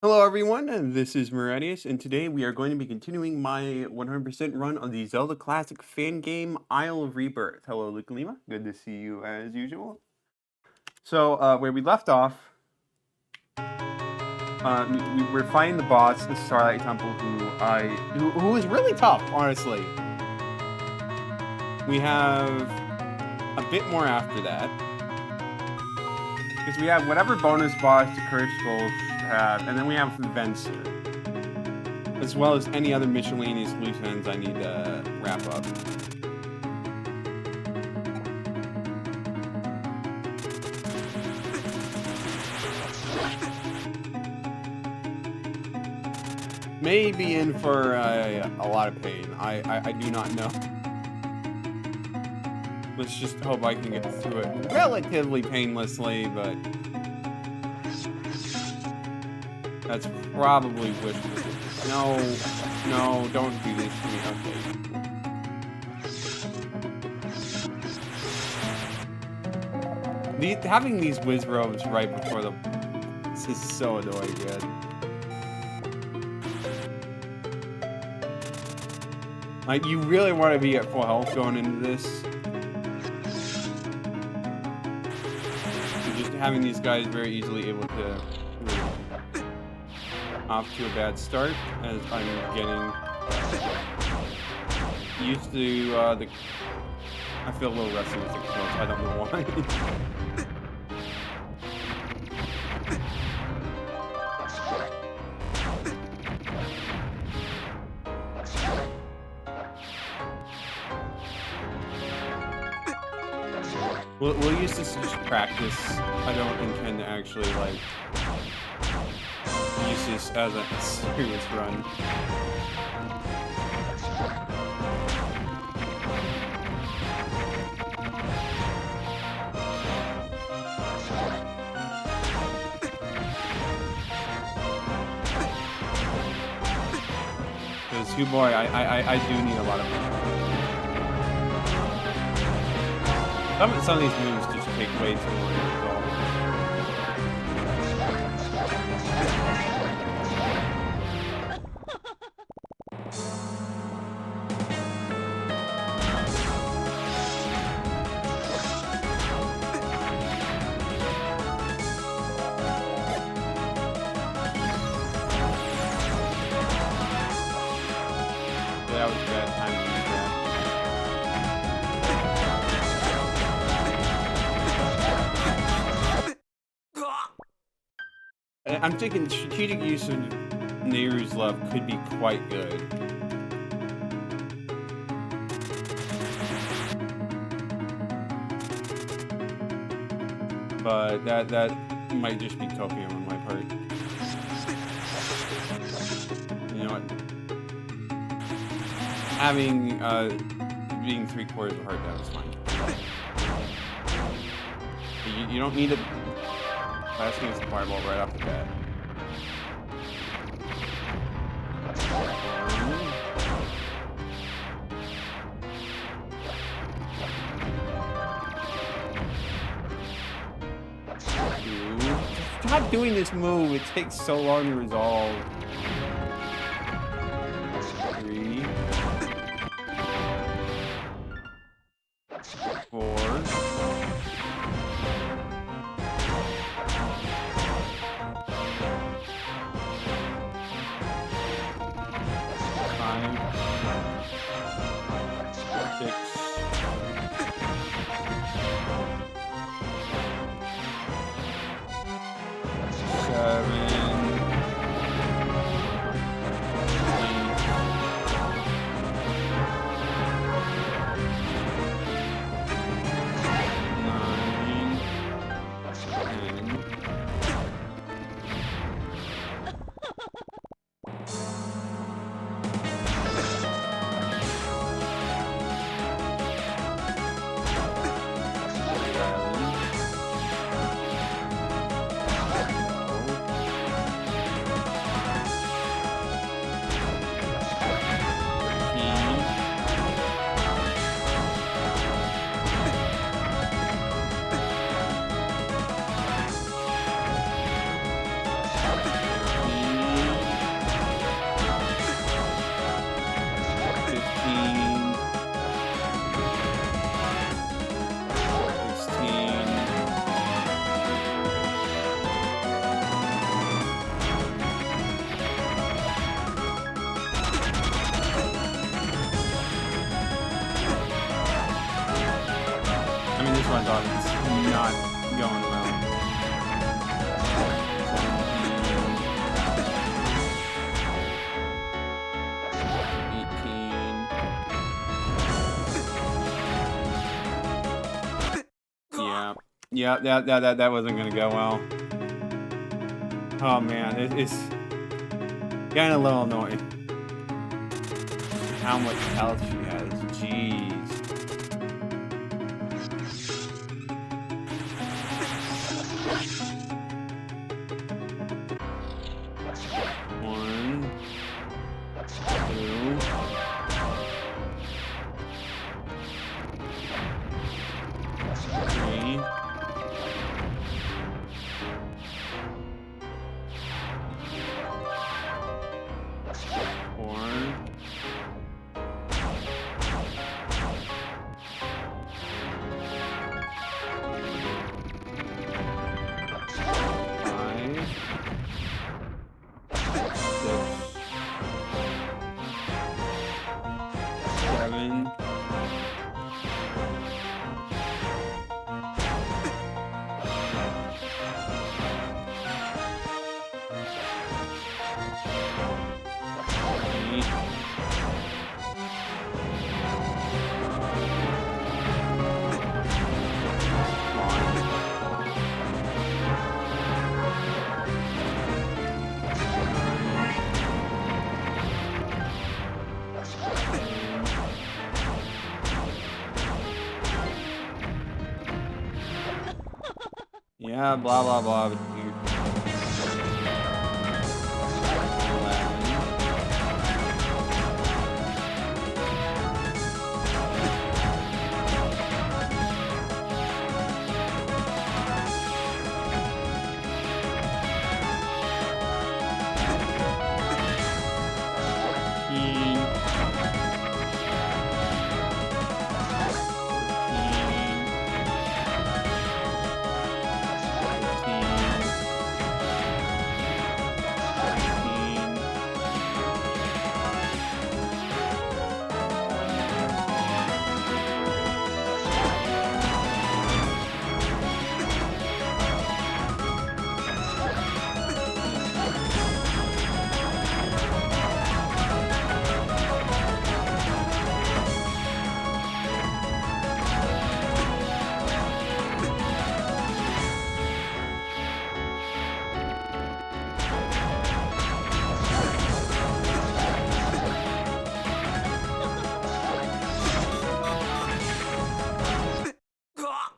Hello, everyone, and this is Meridius, and today we are going to be continuing my 100% run on the Zelda Classic fan game Isle of Rebirth. Hello, Luke Lima. Good to see you as usual. So, where we left off, we were fighting the boss, the Starlight Temple, who is really tough, honestly. We have a bit more after that, because we have whatever bonus boss the Curse Scrolls have, and then we have Venser, as well as any other miscellaneous loose ends I need to wrap up. May be in for a lot of pain. I do not know. Let's just hope I can get through it relatively painlessly, but that's probably wishful. No, don't do this to me. Okay. Having these whiz robes right before this is so annoying, man. Like, you really want to be at full health going into this. Just having these guys very easily able to off to a bad start, as I'm getting used to I feel a little rusty with the controls. I don't know why. We'll use this as practice. I don't intend to actually, like, use this as a serious run. Because, boy, I do need a lot of money. Some of these moves just take way too long to resolve. That was bad timing. I'm thinking strategic use of Nehru's Love could be quite good. But that might just be copium on my part. You know what? Having being 3/4 of heart down is fine. You don't need it. Last thing is the fireball right off the bat. Stop doing this move. It takes so long to resolve. 3, 4. runs off, it's not going well. 17, 18. Yeah, that wasn't gonna go well. Oh man, it's getting a little annoying. How much health she has, jeez. One, two. 3. 4. 7. 8. 9. Yeah, blah blah blah. But you... 15.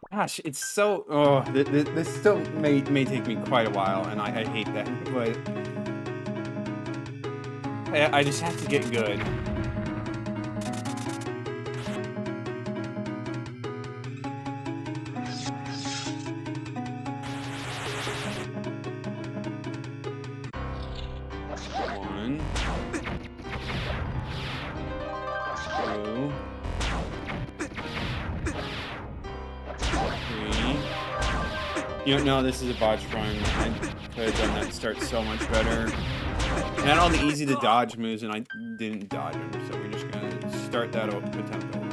Gosh, it's so... Oh, this still may take me quite a while, and I hate that, but... I just have to get good. One. 2. 3. You know, this is a botched run. I could have done that start so much better. And I had all the easy to dodge moves, and I didn't dodge them, so we're just gonna start that attempt over.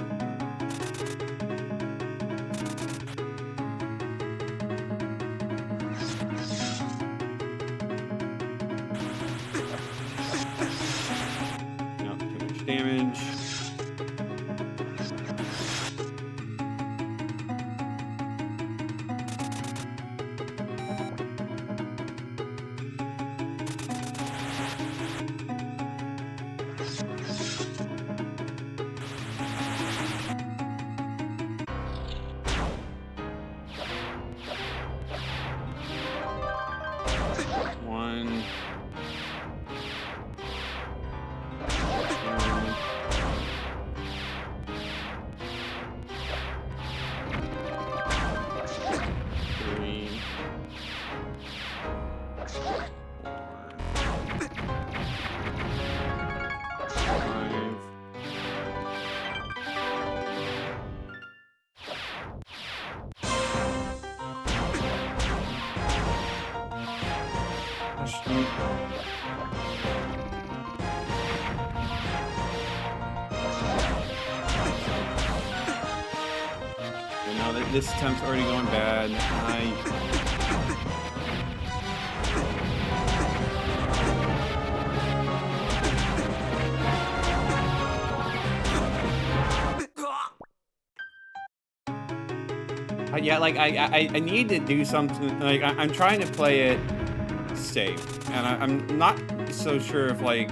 Nope, too much damage. this attempt's already going bad. Yeah, like I need to do something. Like I'm trying to play it safe, and I'm not so sure if like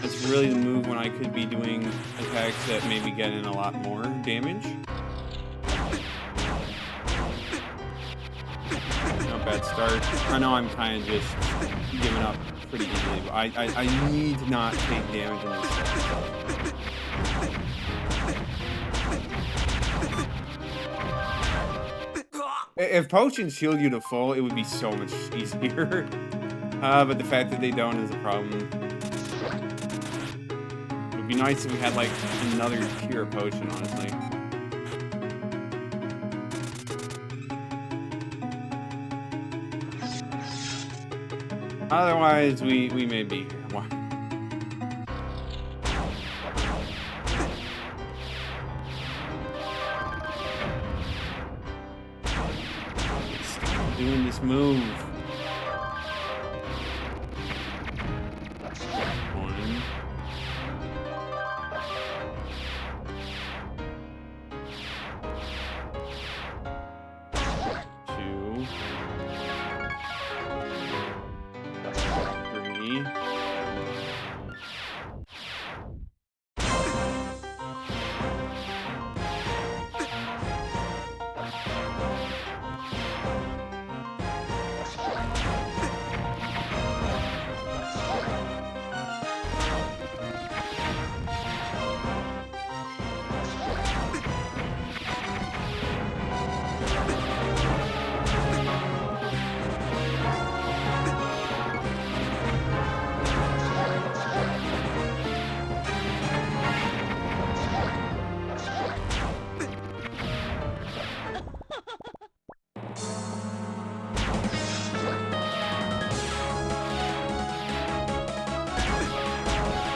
it's really the move when I could be doing attacks that maybe get in a lot more damage. No bad start. I know I'm kind of just giving up pretty easily, but I need to not take damage in this stuff. If potions healed you to full, it would be so much easier. But the fact that they don't is a problem. It would be nice if we had like another pure potion, honestly. Otherwise, we may be here. Doing this move. One. Two. Three.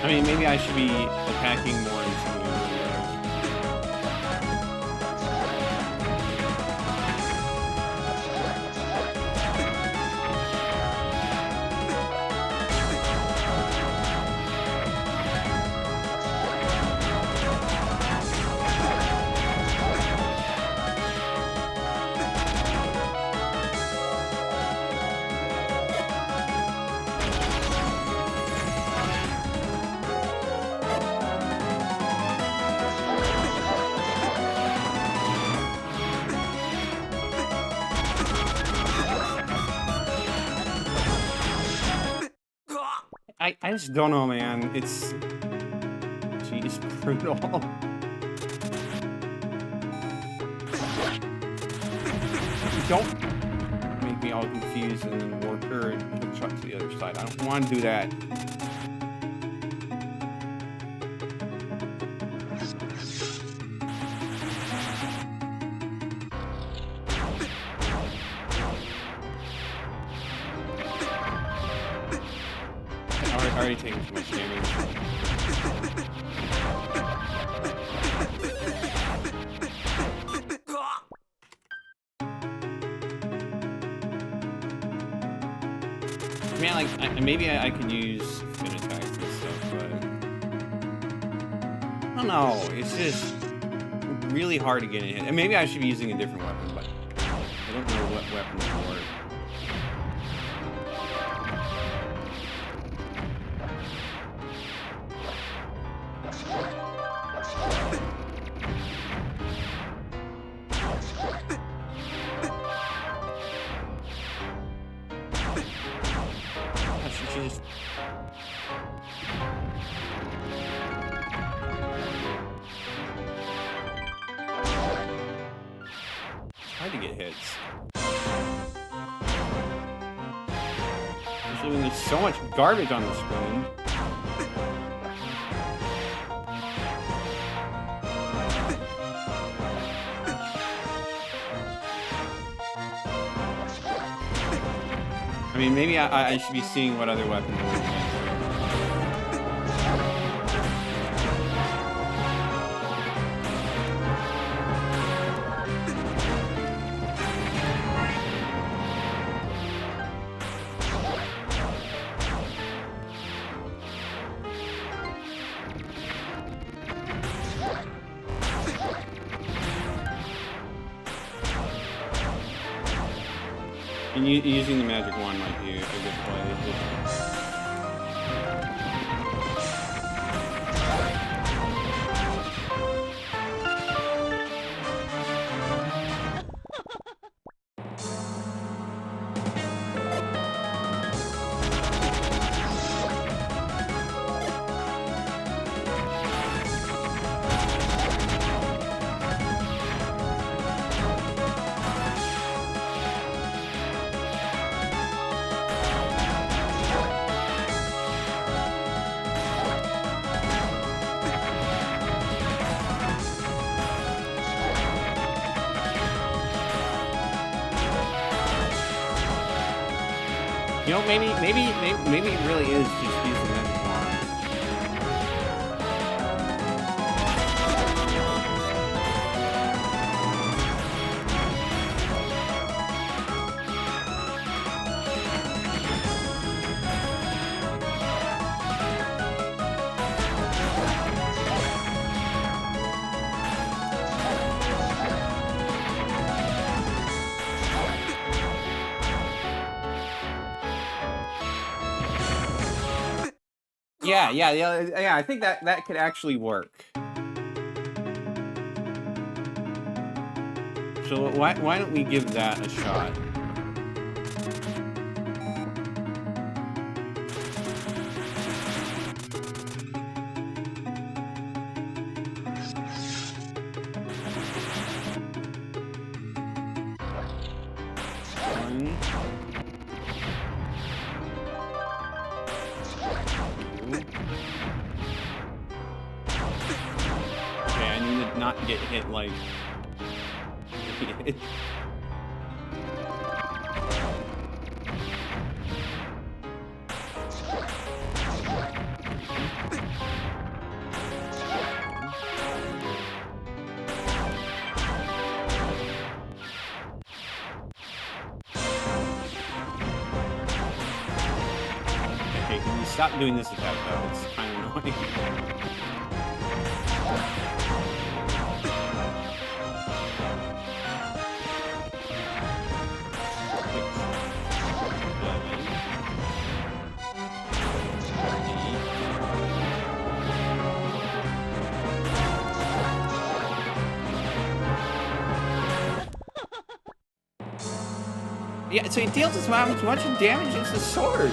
I mean, maybe I should be attacking more in some of the I just don't know, man. It's... Jeez, brutal. Don't make me all confused and then warp her and hook shot to the other side. I don't want to do that. Already taking too much damage. Man, like, maybe I could use fin attacks and stuff, but I don't know. It's just really hard to get in hit. And maybe I should be using a different weapon, but I don't know what weapon would work. Just... It's hard to get hits. Especially when there's so much garbage on the screen. I mean, maybe I should be seeing what other weapons are against. And using the magic wand might be a good play. You know, maybe it really is just using magic wand. Yeah. I think that could actually work. So why don't we give that a shot? Okay, I need to not get hit like... Okay, can you stop doing this attack though? It's kind of annoying. Yeah, so he deals as much damage as the sword.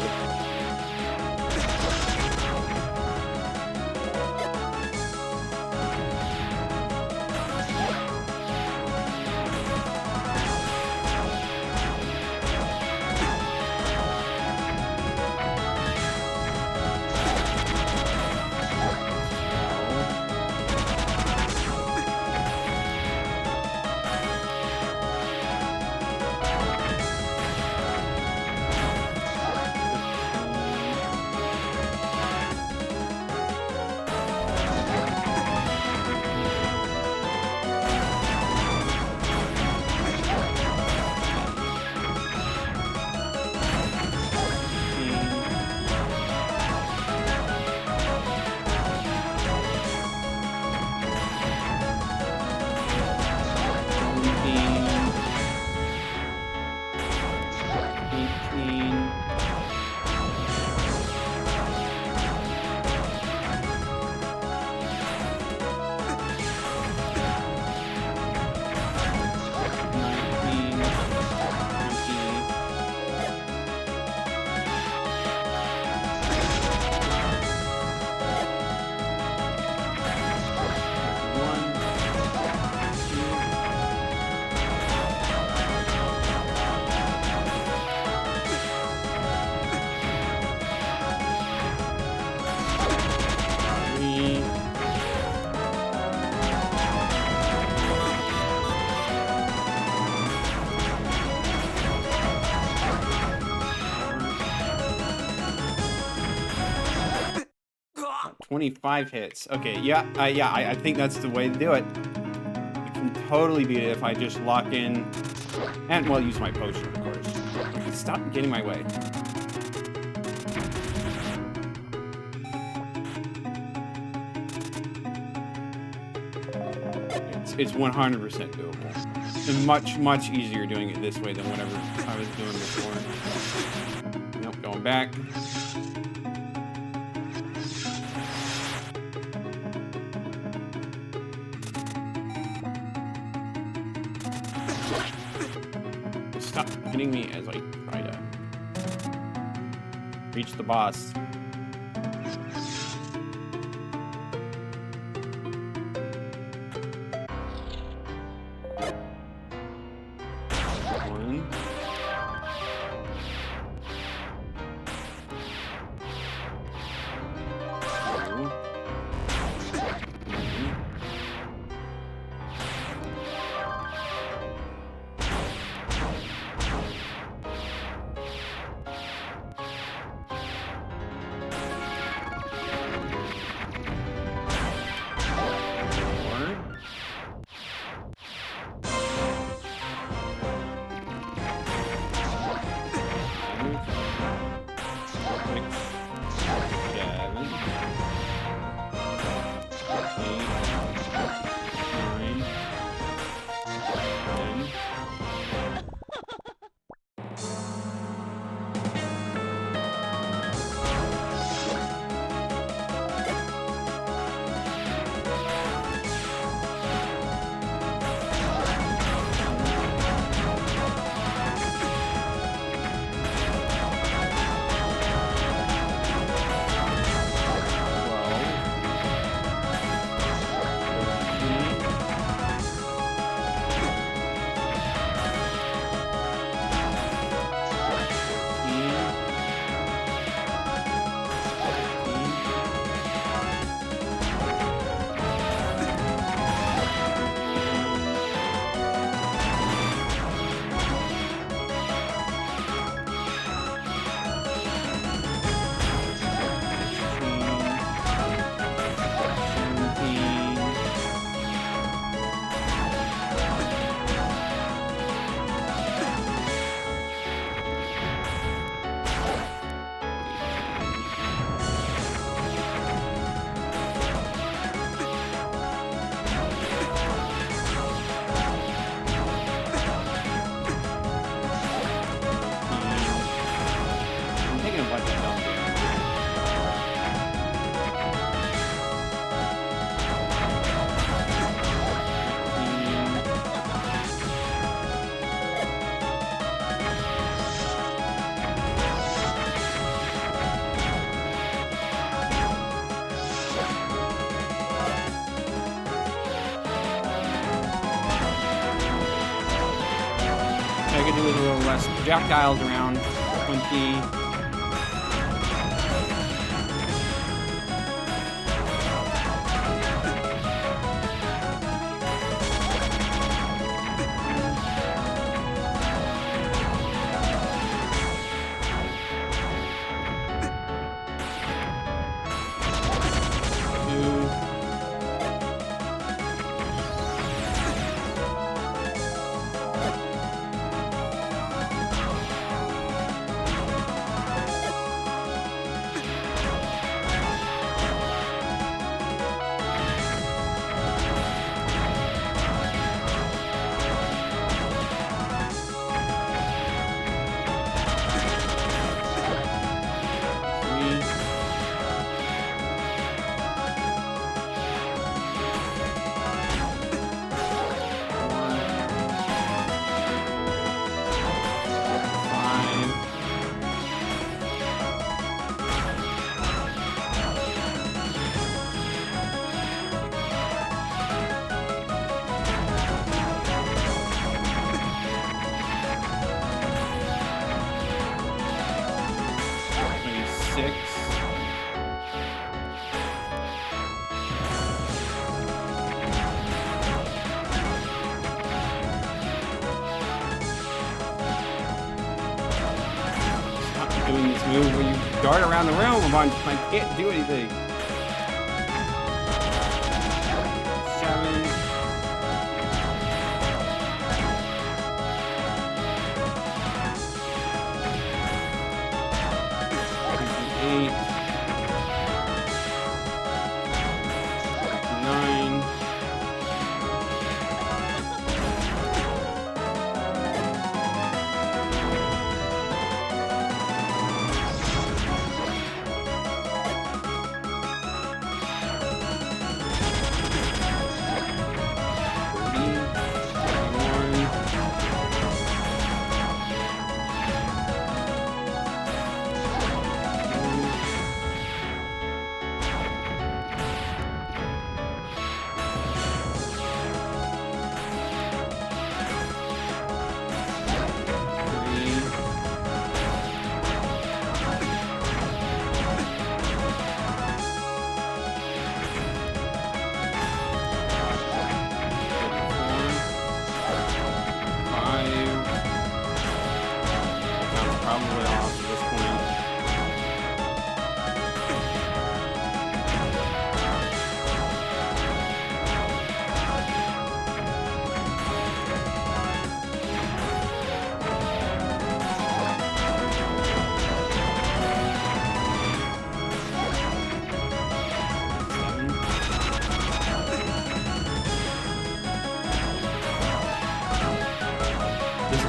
Got 25 hits. Okay, I think that's the way to do it. I can totally beat it if I just lock in and, well, use my potion, of course. Okay, stop getting my way. It's 100% doable. been much easier doing it this way than whatever I was doing before. Nope, going back. Stop hitting me as I try to reach the boss. I could do with a little less projectiles around 20. Doing this move where you dart around the room a bunch. I can't do anything. 7.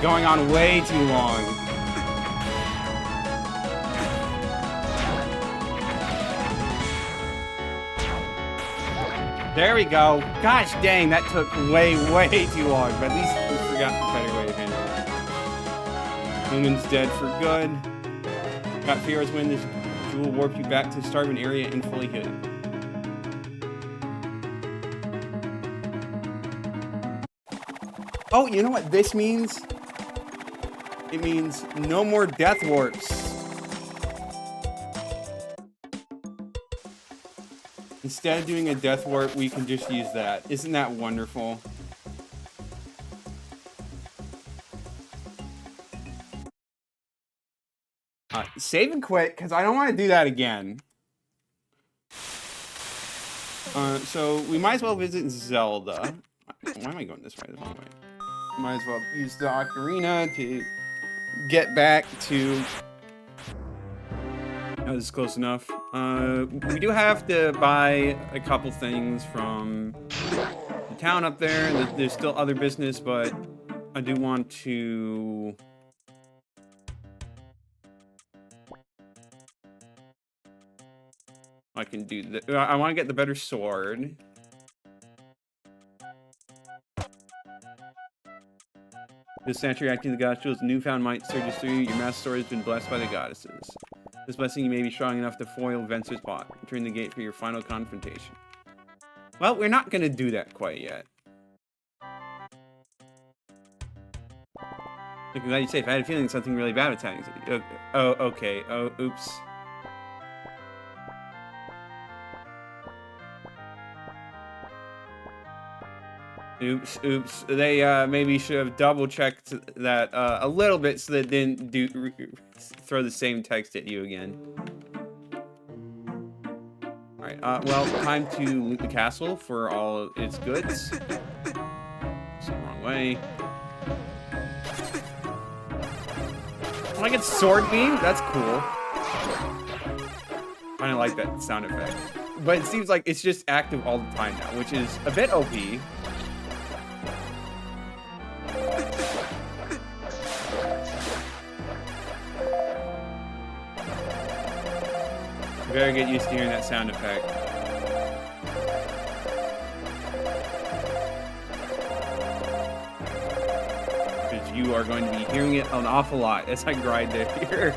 going on way too long. There we go. Gosh dang, that took way too long. But at least we forgot the better way to handle it. Lumen's dead for good. Got Fiora's win. This jewel will warp you back to the start of an area and fully hidden. Oh, you know what this means? It means no more death warps. Instead of doing a death warp, we can just use that. Isn't that wonderful? Save and quit, because I don't want to do that again. So we might as well visit Zelda. Why am I going this way? The wrong way. Might as well use the ocarina to get back to... Oh, this is close enough. We do have to buy a couple things from the town up there. There's still other business, but I do want to... I can do that. I want to get the better sword. This statue acting the goddess jewel's newfound might surges through you. Your master sword has been blessed by the goddesses. This blessing, you may be strong enough to foil Venser's plot. Return the gate for your final confrontation. Well, we're not going to do that quite yet. I'm glad you're safe. I had a feeling something really bad was happening. Oh, okay. Oh, oops. Oops. They maybe should have double-checked that a little bit so that they didn't throw the same text at you again. Alright, well, time to loot the castle for all of its goods. It's the wrong way. Oh, I get sword beam? That's cool. I kinda like that sound effect. But it seems like it's just active all the time now, which is a bit OP. You better get used to hearing that sound effect. Because you are going to be hearing it an awful lot as I grind it here.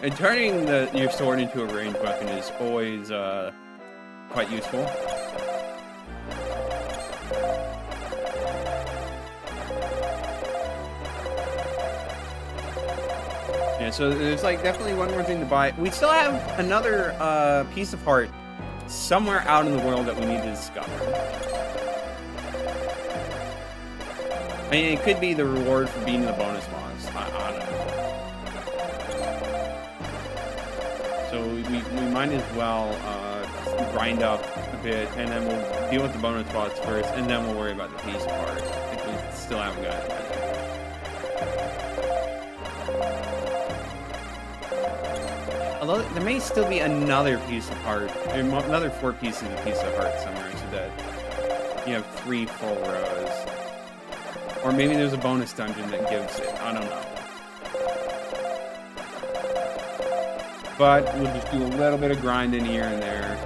And turning your sword into a ranged weapon is always quite useful. Yeah, so there's like definitely one more thing to buy. We still have another piece of heart somewhere out in the world that we need to discover. I mean, it could be the reward for beating the bonus boss. I don't know. So we might as well grind up a bit, and then we'll deal with the bonus spots first, and then we'll worry about the piece part. If we still haven't got it. Although there may still be another piece of heart, another 4 pieces of piece of heart somewhere, so that you have 3 full rows. Or maybe there's a bonus dungeon that gives it. I don't know. But we'll just do a little bit of grinding here and there.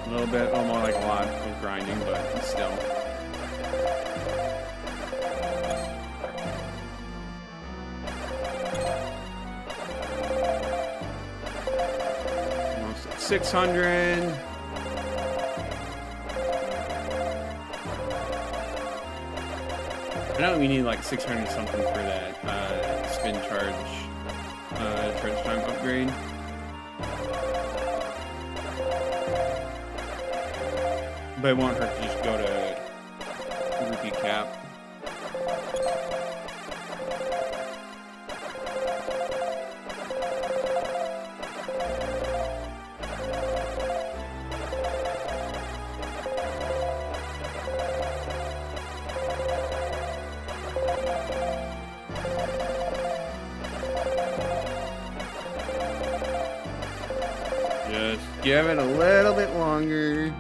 A little bit, almost like a lot of grinding, but still. Almost 600. I know we need like 600 something for that spin charge time upgrade. But it won't hurt to just go to rupee cap. give it a little bit longer.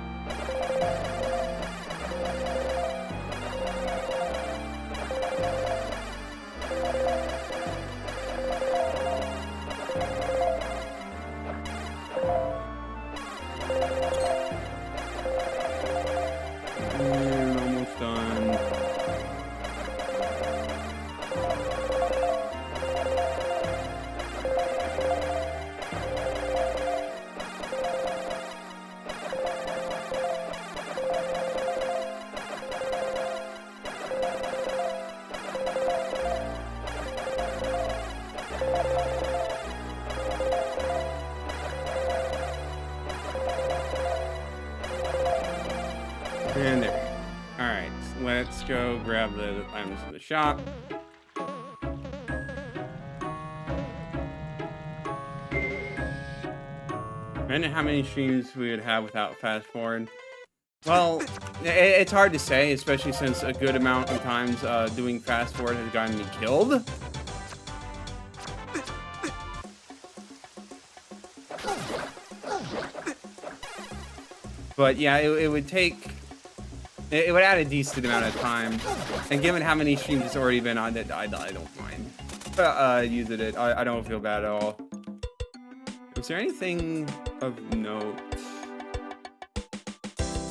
And almost done. And there. Alright, let's go grab the items in the shop. Imagine how many streams we would have without fast forward. Well, it's hard to say, especially since a good amount of times doing fast forward has gotten me killed. But yeah, it would take... It would add a decent amount of time. And given how many streams it's already been on, I don't mind using it. I don't feel bad at all. Is there anything of note?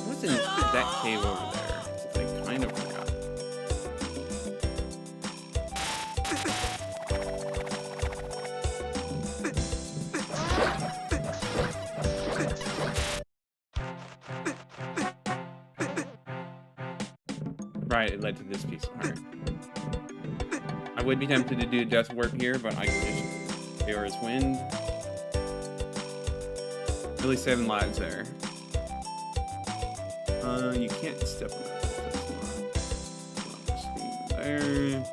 What's in that cave over there? I kind of forgot. Right, it led to this piece of heart. I would be tempted to do Death Warp here, but I can just Aorus Wind. Really 7 lives there. You can't step on that. That's not there.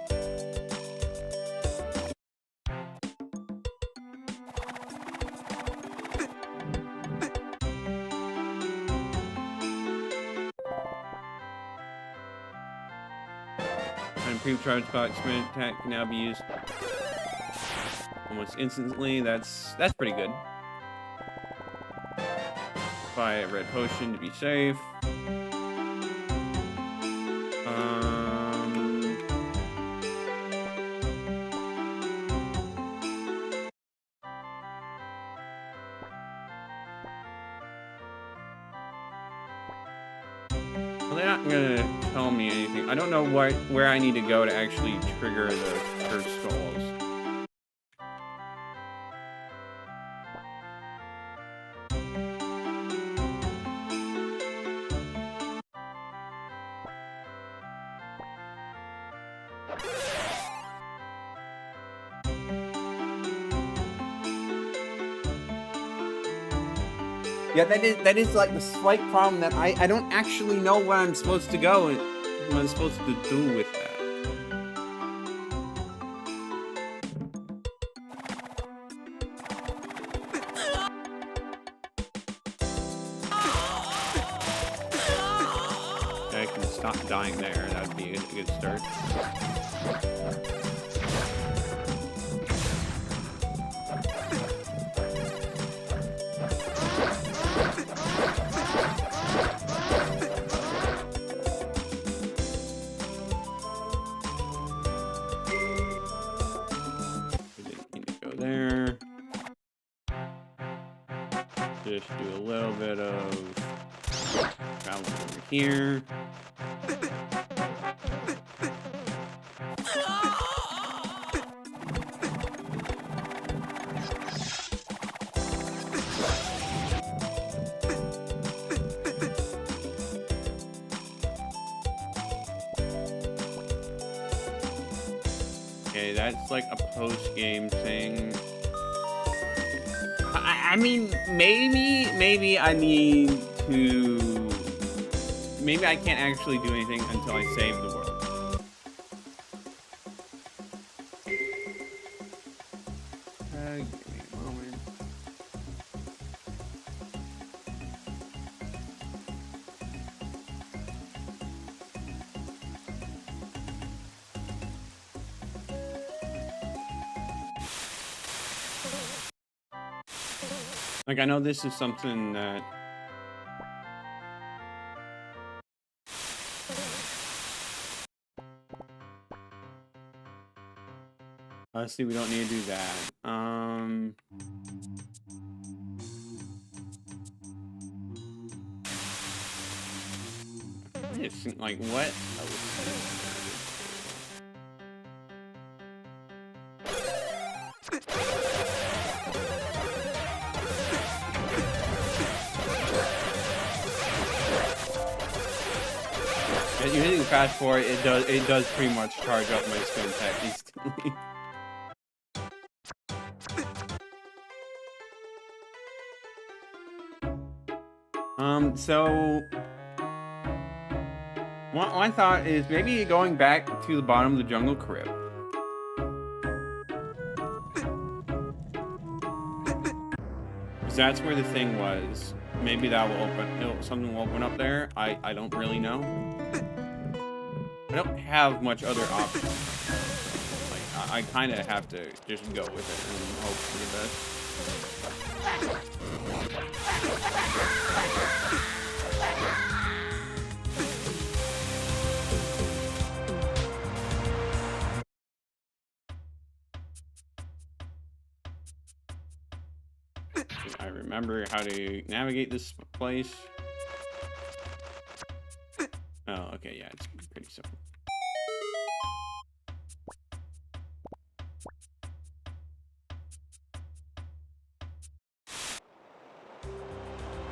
Improved charge spot sprint attack can now be used almost instantly. That's pretty good. Buy a red potion to be safe. Well, they're not gonna tell me anything. I don't know where I need to go to actually trigger the curse skulls. Yeah, that is like the slight problem that I don't actually know where I'm supposed to go and what I'm supposed to do with that. I can stop dying there. That would be a good start. There. Just do a little bit of travel over here. Okay, that's like a post-game thing. I mean, maybe I need to... Maybe I can't actually do anything until I save the world. Give me a moment. Like, I know this is something that... Honestly, we don't need to do that. It's like, what? As you're hitting fast forward, it does pretty much charge up my spin attack instantly. So one thought is maybe going back to the bottom of the jungle crypt. Because that's where the thing was. Maybe that will open, something will open up there. I don't really know. I don't have much other options. Like, I kind of have to just go with it and hope for the best. I remember how to navigate this place. Oh, okay, yeah, it's pretty simple.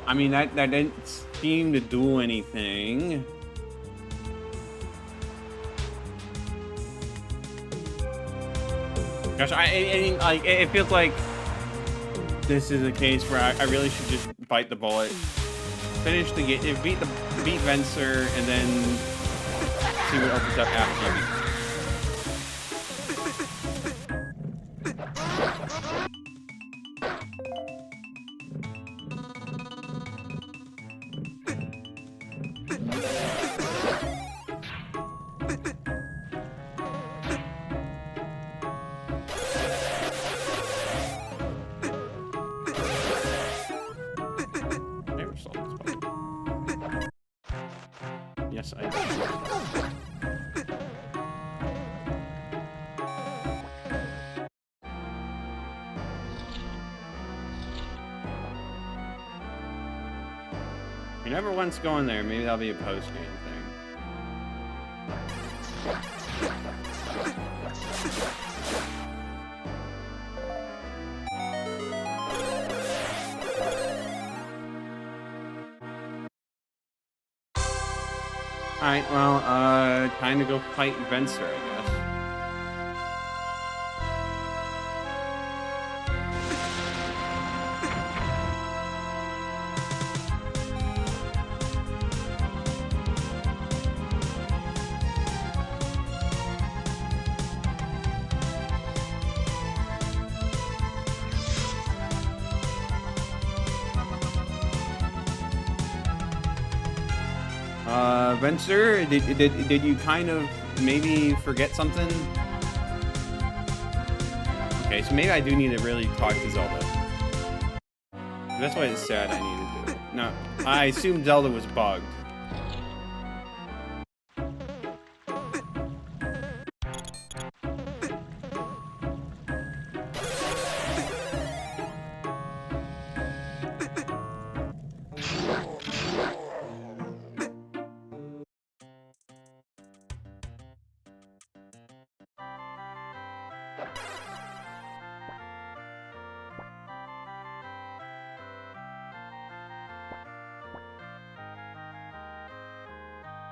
I mean, that didn't seem to do anything. Gosh, like, it feels like this is a case where I really should just bite the bullet, finish the game, beat Venser, and then see what opens up after you beat. Yes, I do. You never once going there. Maybe that'll be a post-game thing. Alright, well, time to go fight Venser, I guess. Venser, did you kind of maybe forget something? Okay, so maybe I do need to really talk to Zelda. That's why it's sad I need to do it. No, I assumed Zelda was bugged.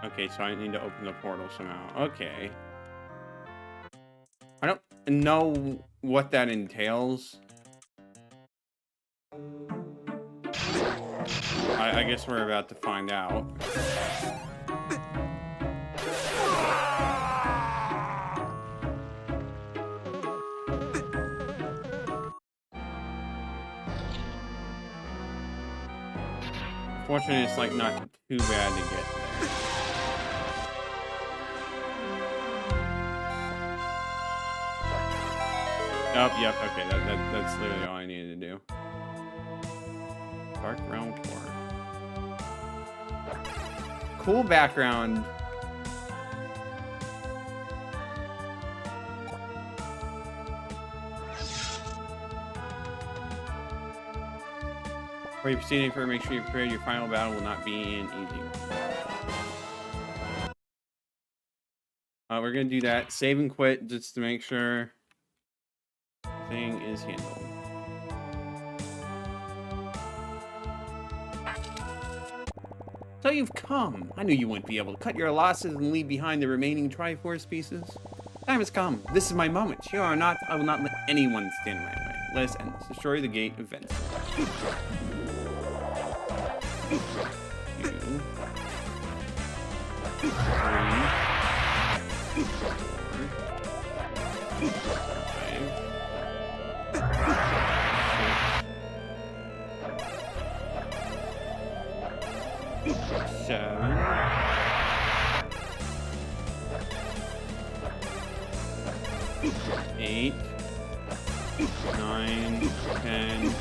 Okay, so I need to open the portal somehow. Okay. I don't know what that entails. I guess we're about to find out. Fortunately, it's like not too bad to get there. Oh, yep, okay, that's literally all I needed to do. Dark Realm Core. Cool background. Before you proceed any further, make sure you're prepared. Your final battle will not be an easy one. We're gonna do that. Save and quit just to make sure thing is handled. So you've come. I knew you wouldn't be able to cut your losses and leave behind the remaining Triforce pieces. Time has come. This is my moment. You are not. I will not let anyone stand in my way. Let us end this. Destroy the gate events. 2, 3, 4, 5, 7, 8, 9, 10,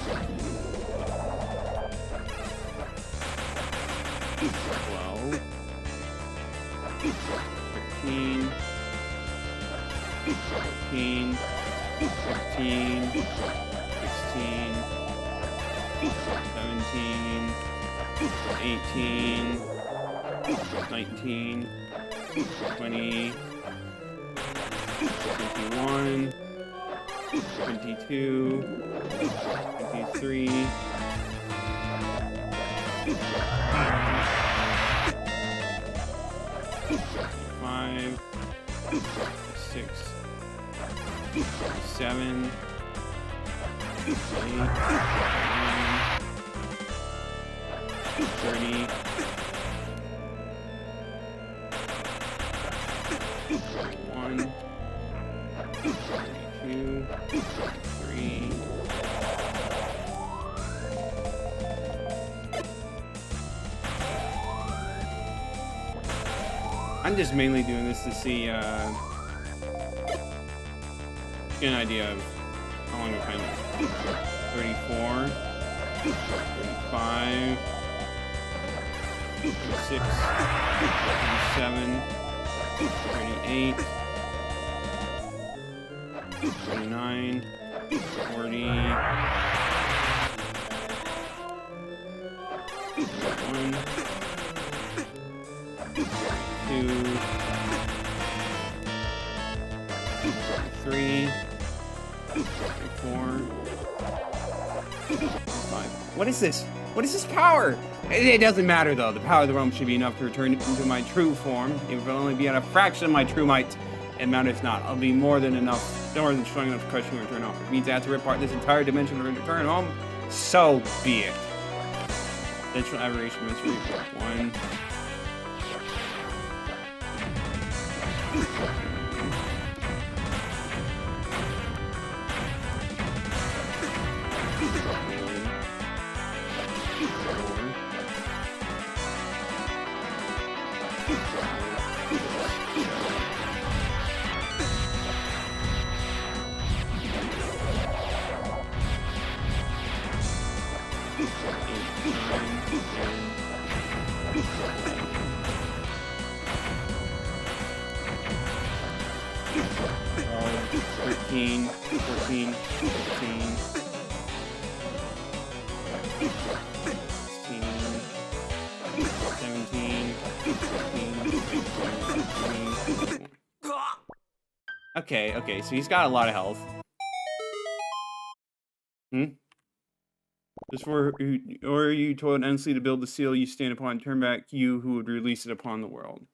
12, 13, 14, 15, 16, 17, 18, 19, 20, 21, 22, 23, 5, 6, 7, 8, 9, 30, 31, 32, 33, I'm just mainly doing this to see, get an idea of how long I live. 34, 35, 36, 37, 38, 39, 40, 1, 2, 3, 4, 5. What is this? What is this power? It doesn't matter though. The power of the realm should be enough to return into my true form. It will only be at a fraction of my true might. It matters not. I'll be more than strong enough to crush you and return home. If it means I have to rip apart this entire dimension to return home, so be it. Dimensional aberration mystery 1. Okay, so he's got a lot of health. Just for, or you told endlessly to build the seal you stand upon, turn back you who would release it upon the world.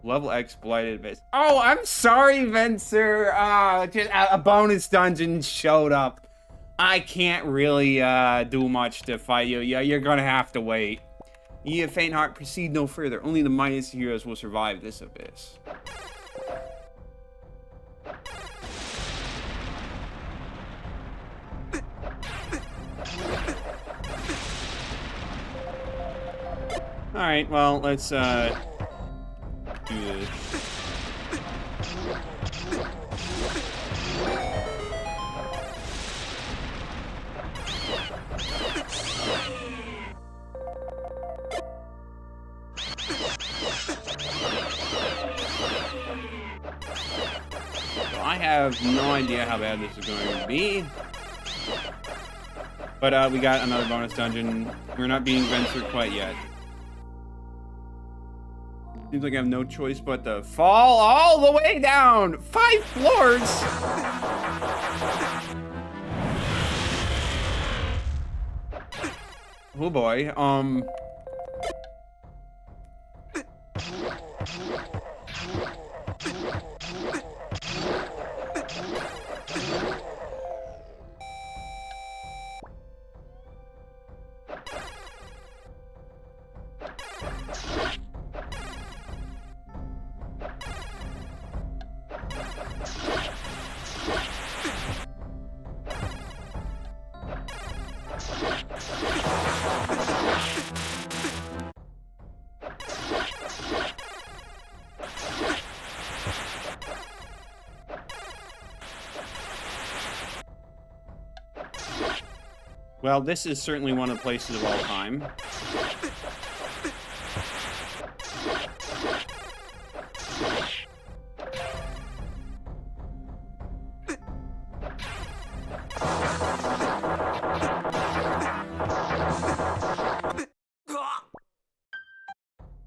Level X blighted base. Oh, I'm sorry, Venser. Just a bonus dungeon showed up. I can't really do much to fight you. Yeah, you're gonna have to wait. Ye of faint heart, proceed no further. Only the mightiest heroes will survive this abyss. Alright, well, let's do this. I have no idea how bad this is going to be. But we got another bonus dungeon. We're not beating Venser quite yet. Seems like I have no choice but to fall all the way down 5 floors. Oh boy. Well, this is certainly one of the places of all time.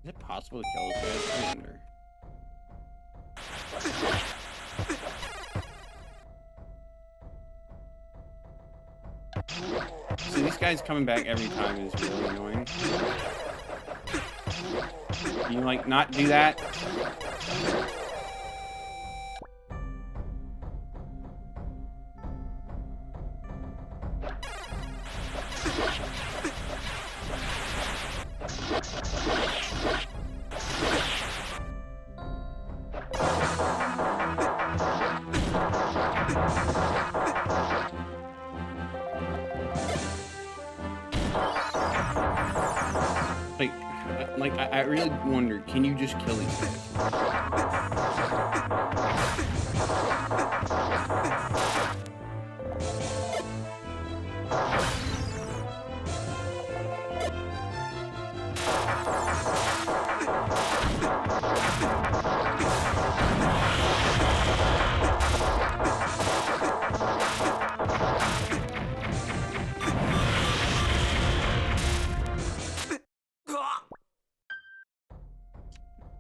Is it possible to kill this guy? I wonder. See, these guys coming back every time is really annoying. Can you, like, not do that? Like, I really wonder, can you just kill these guys?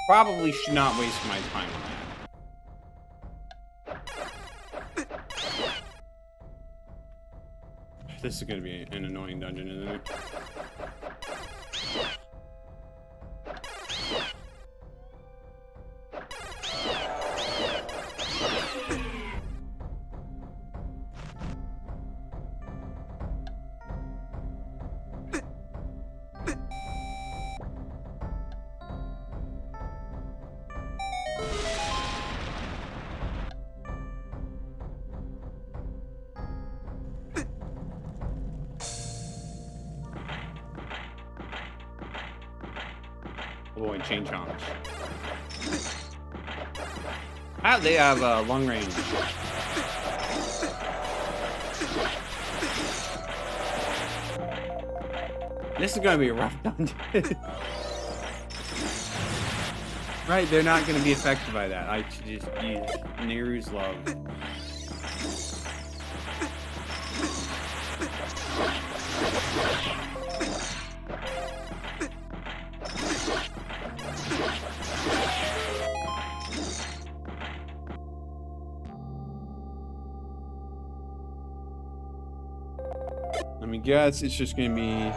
Probably should not waste my time on that. This is going to be an annoying dungeon, isn't it? Oh boy, chain chomps. Ah, they have long range. This is gonna be a rough dungeon. Right, they're not gonna be affected by that. I just use Neru's love. Let me guess, it's just gonna be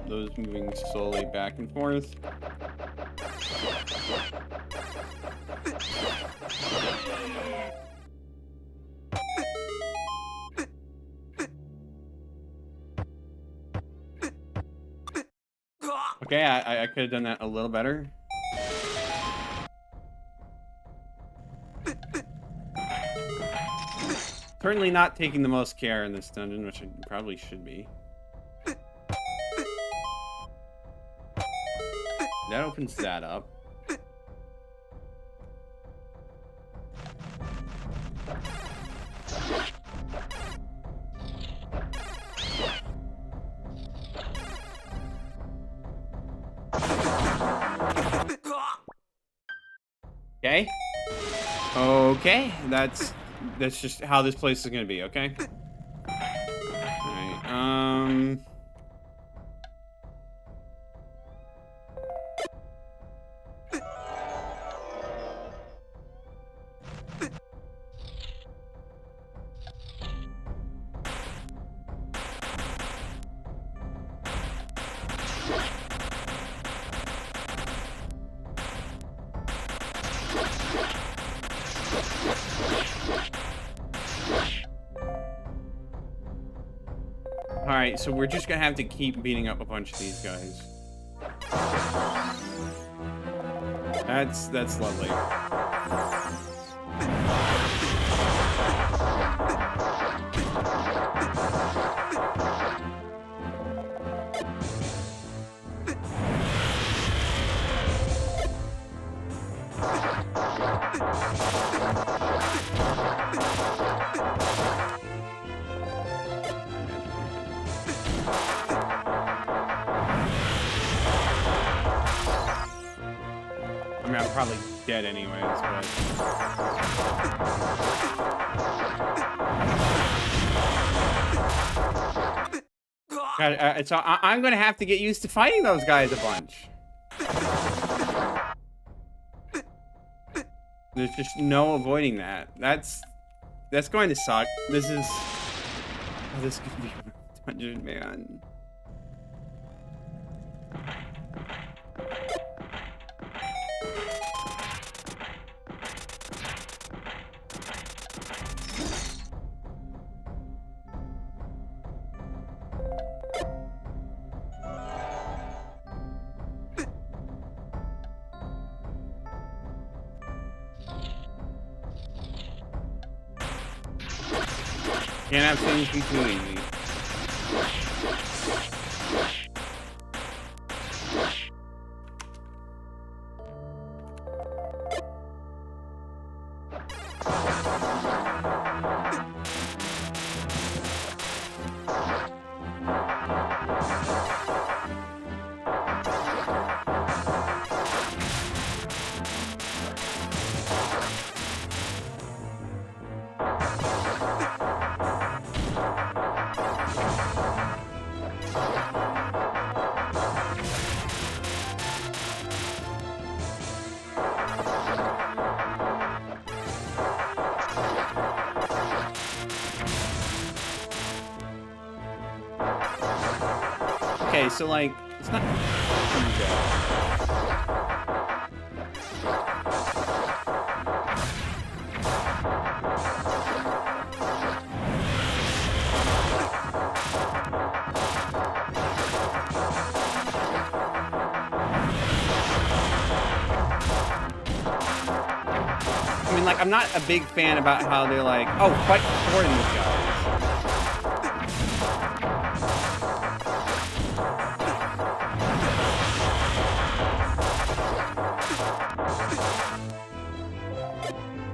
those moving slowly back and forth. Okay, I could have done that a little better. Certainly not taking the most care in this dungeon, which I probably should be. That opens that up. Okay. Okay, that's just how this place is gonna be, okay? Alright, Alright, so we're just gonna have to keep beating up a bunch of these guys. That's lovely. I mean, I'm probably dead anyways, but... God, I'm gonna have to get used to fighting those guys a bunch. There's just no avoiding that. That's going to suck. This is... Oh, this could be a dungeon, man. Can't have things be too easy. Okay, so like, it's not... I mean, like, I'm not a big fan about how they're like, oh, fight supporting this guy.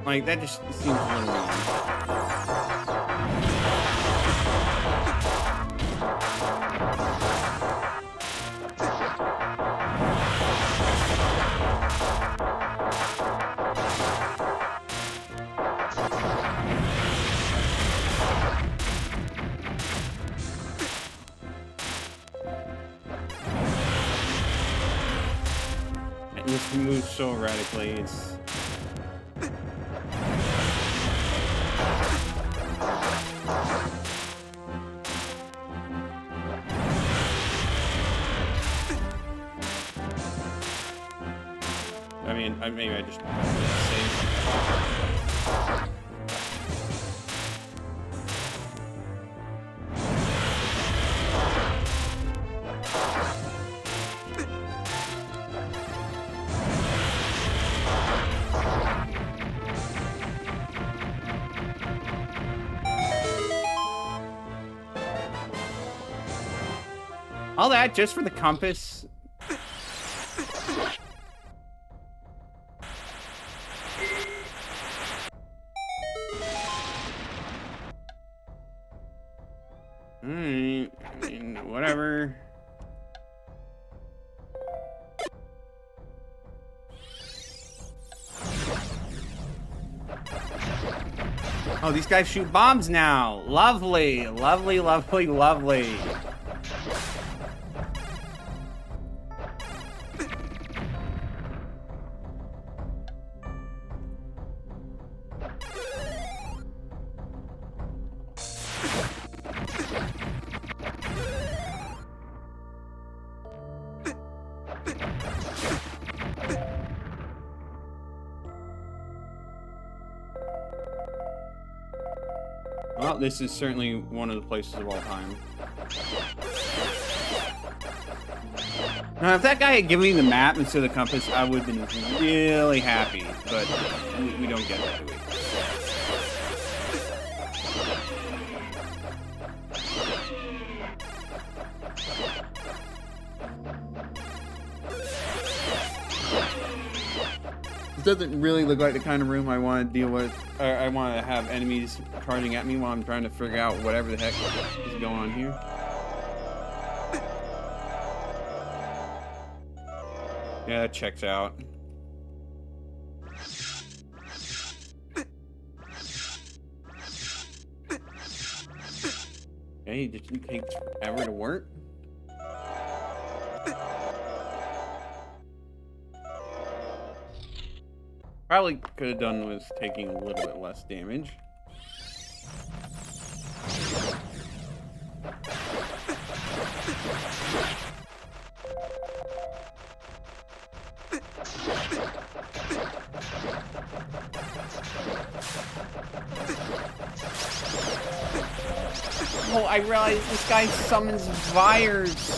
Like, that just seems a little weird. It just moves so erratically, it's... I mean, maybe I just save. All that just for the compass? Alright, I mean, whatever. Oh, these guys shoot bombs now. Lovely, lovely, lovely, lovely. Well, this is certainly one of the places of all time. Now, if that guy had given me the map instead of the compass, I would have been really happy. But we don't get that, do we? Doesn't really look like the kind of room I want to deal with. I want to have enemies charging at me while I'm trying to figure out whatever the heck is going on here. Yeah, that checks out. Hey, did you take forever to work? Probably could have done with taking a little bit less damage. Oh, I realized this guy summons fires.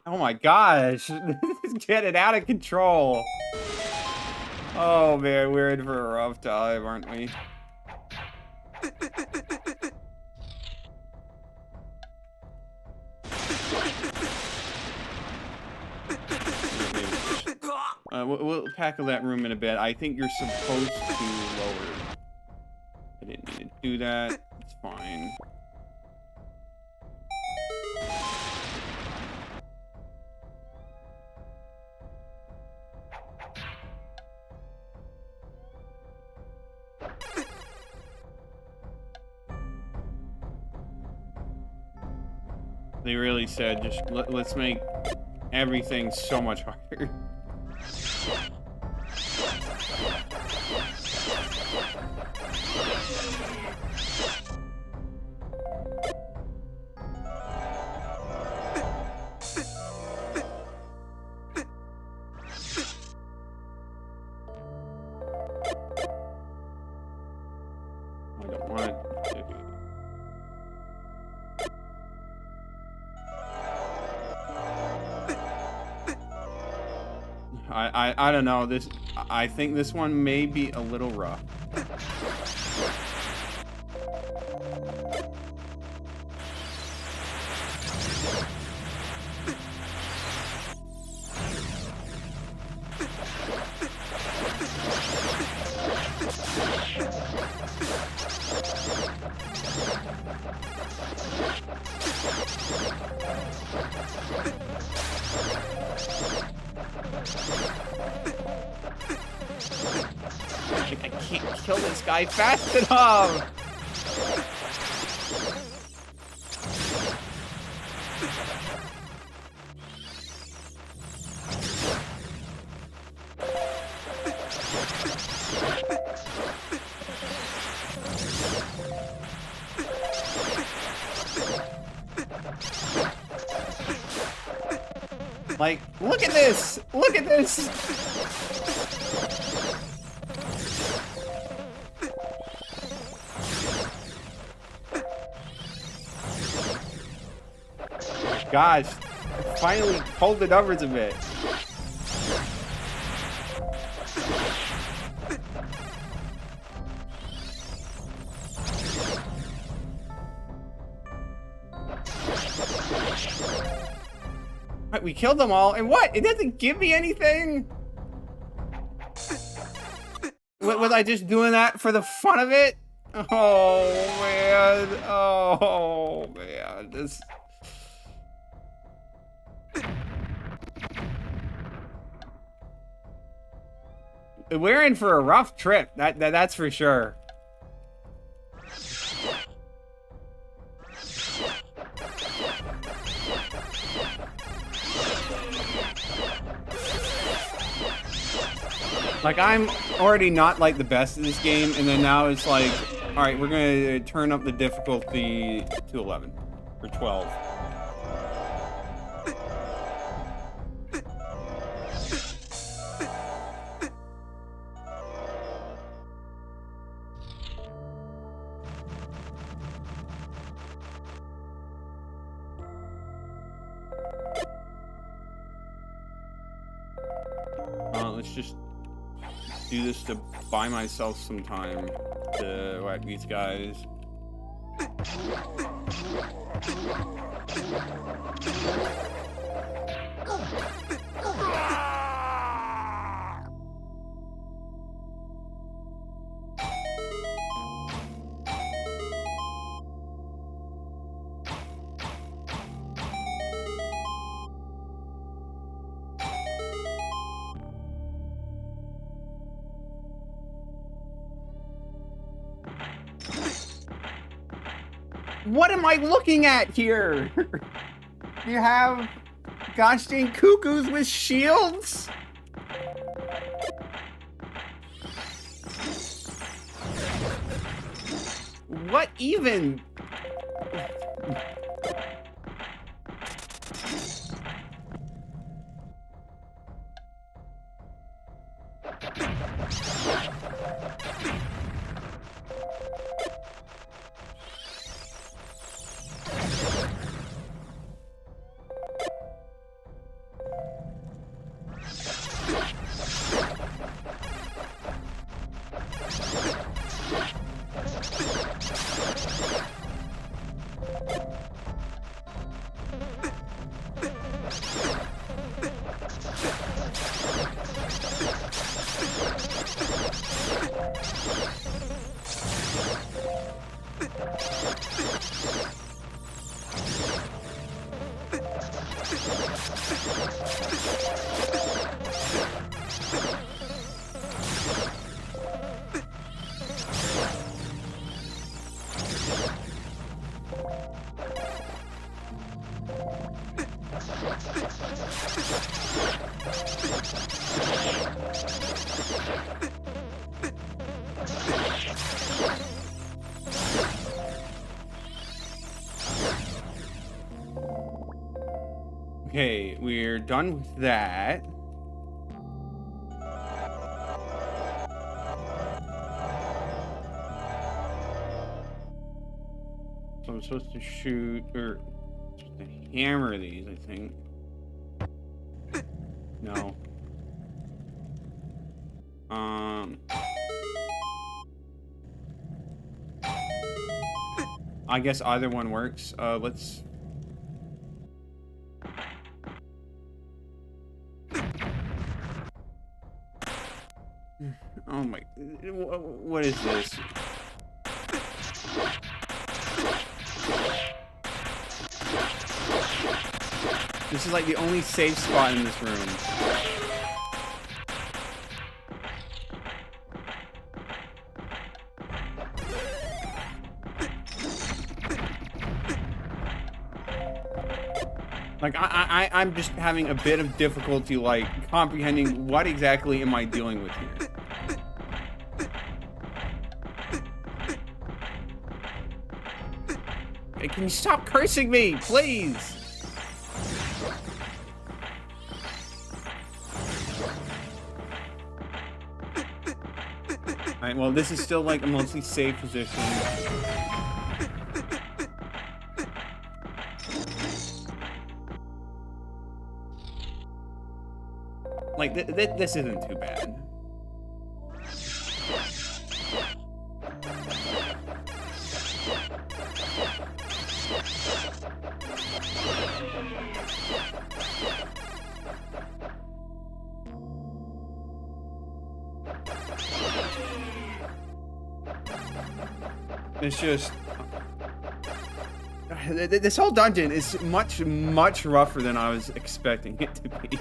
Oh my gosh, this is getting out of control. Oh man, we're in for a rough time, aren't we? We'll tackle that room in a bit. I think you're supposed to lower. I didn't mean to do that. It's fine. They really said, just let's make everything so much harder. I don't want to. I don't know. I think this one may be a little rough. I can't kill this guy fast enough! Like, look at this! Look at this! Gosh, finally pulled the numbers a bit. we killed them all, and what? It doesn't give me anything? Was I just doing that for the fun of it? Oh, man. Oh, man. This... We're in for a rough trip. That's for sure. Like, I'm already not, like, the best at this game, and then now it's like, alright, we're gonna turn up the difficulty to 11. Or 12. Let's just do this to buy myself some time to whack these guys. What am I looking at here? You have gosh dang cuckoos with shields? What even? Okay, we're done with that. So I'm supposed to shoot, or supposed to hammer these, I think. No. I guess either one works. Let's... Oh my... What is this? This is like the only safe spot in this room. Like, I'm just having a bit of difficulty, like, comprehending what exactly am I dealing with here. Hey, can you stop cursing me, please? Alright, well, this is still, like, a mostly safe position. Like, this isn't too bad. It's just... This whole dungeon is much, much rougher than I was expecting it to be.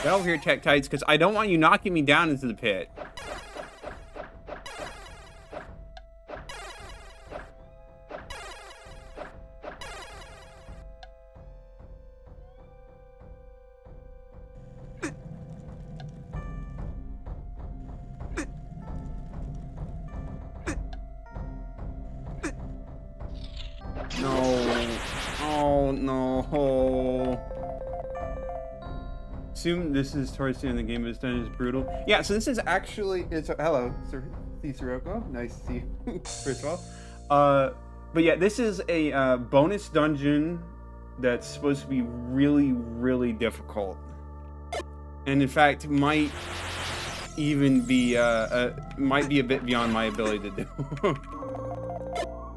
Get over here, Tektites, because I don't want you knocking me down into the pit. No. Oh, no. Assume this is towards the end of the game, but this dungeon is brutal. Yeah, so this is actually, hello, Sir Sirocco. Nice to see you, first of all. But yeah, this is a bonus dungeon that's supposed to be really, really difficult. And in fact, might even be, might be a bit beyond my ability to do.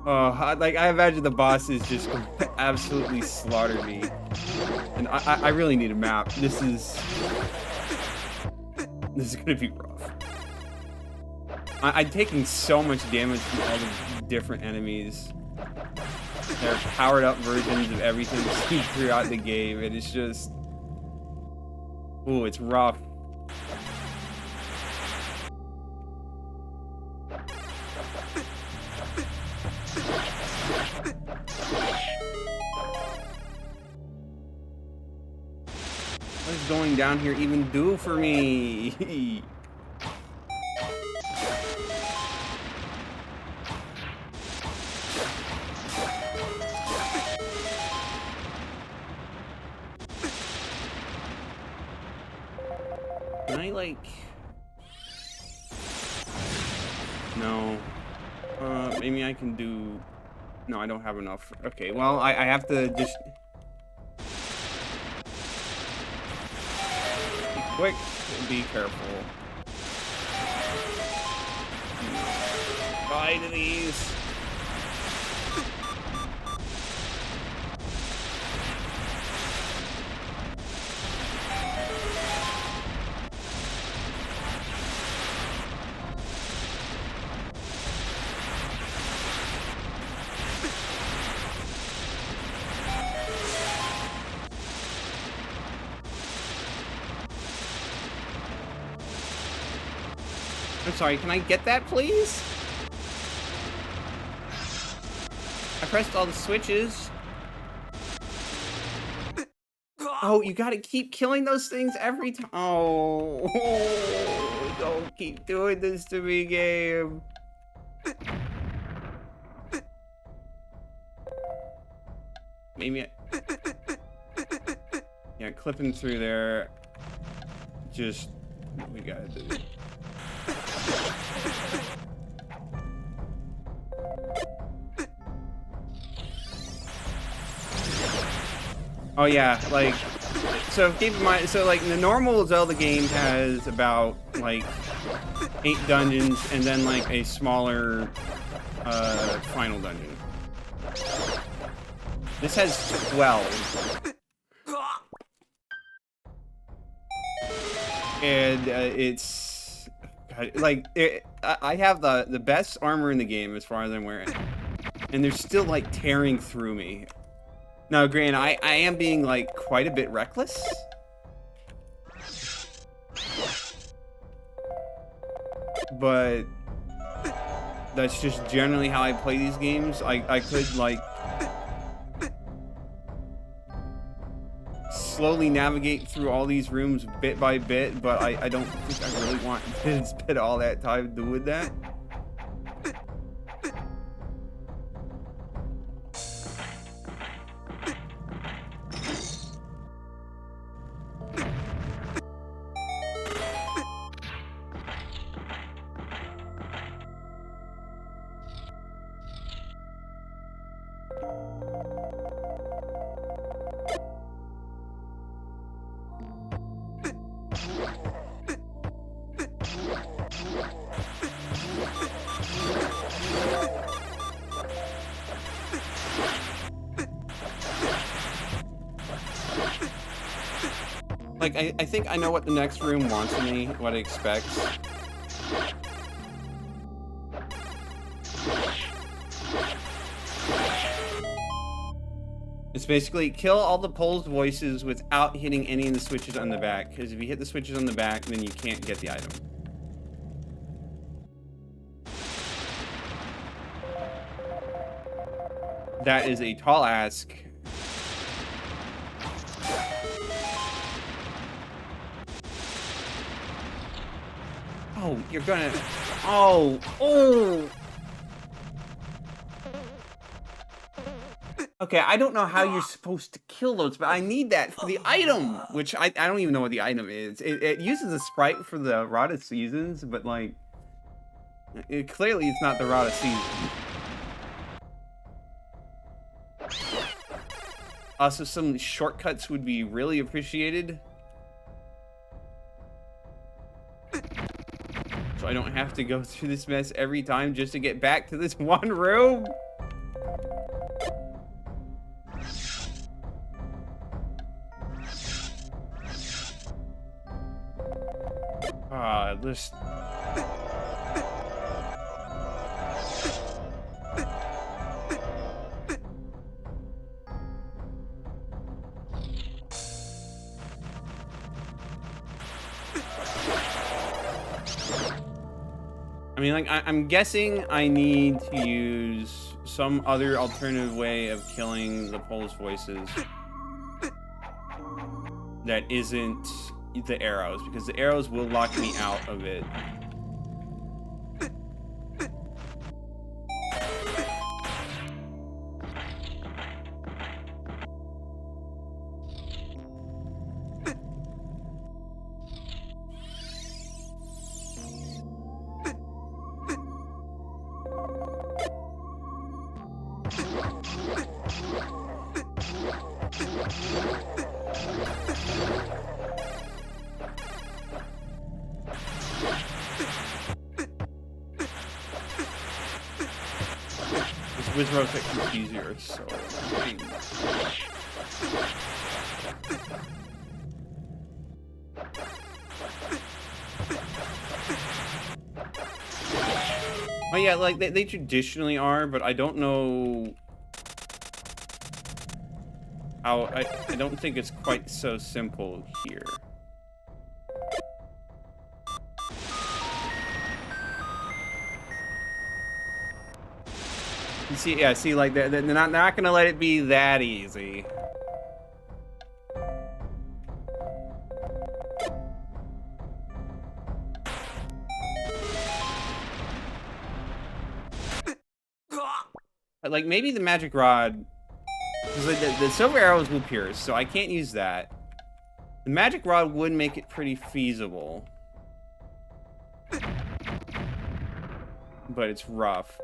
Like, I imagine the bosses just absolutely slaughtered me. And I really need a map. This is gonna be rough. I'm taking so much damage from all the different enemies. They're powered up versions of everything throughout the game, and it's just... Ooh, it's rough. What is going down here even do for me? Can I, like... No. Maybe I can do... No, I don't have enough. Okay, well, I have to just... Be quick and be careful. Bye to these. I'm sorry, can I get that, please? I pressed all the switches. Oh, you gotta keep killing those things every time. Oh, don't keep doing this to me, game. Maybe yeah, clipping through there. Just, we gotta do it. Oh yeah, like, so keep in mind, so like the normal Zelda game has about like 8 dungeons and then like a smaller final dungeon. This has 12. And it's like I have the best armor in the game as far as I'm wearing, and they're still like tearing through me. Now, granted, I am being like quite a bit reckless, but that's just generally how I play these games. I could like slowly navigate through all these rooms bit by bit, but I don't think I really want to spend all that time doing that. Like, I think I know what the next room wants of me, what it expects. It's basically kill all the Pole's voices without hitting any of the switches on the back, because if you hit the switches on the back, then you can't get the item. That is a tall ask. Oh, you're gonna... Oh! Oh! Okay, I don't know how you're supposed to kill those, but I need that for the item, which I don't even know what the item is. It uses a sprite for the Rod of Seasons, but, like... clearly it's not the Rod of Seasons. Also, some shortcuts would be really appreciated. So I don't have to go through this mess every time just to get back to this one room. This... I mean, like, I'm guessing I need to use some other alternative way of killing the Pole's voices that isn't the arrows, because the arrows will lock me out of it. Wizards that confuse you are so annoying. Oh yeah, like they traditionally are, but I don't know how. I don't think it's quite so simple here. You see, yeah, see, like they're not gonna let it be that easy. Like maybe the magic rod, because like the silver arrows will pierce, so I can't use that. The magic rod would make it pretty feasible, but it's rough.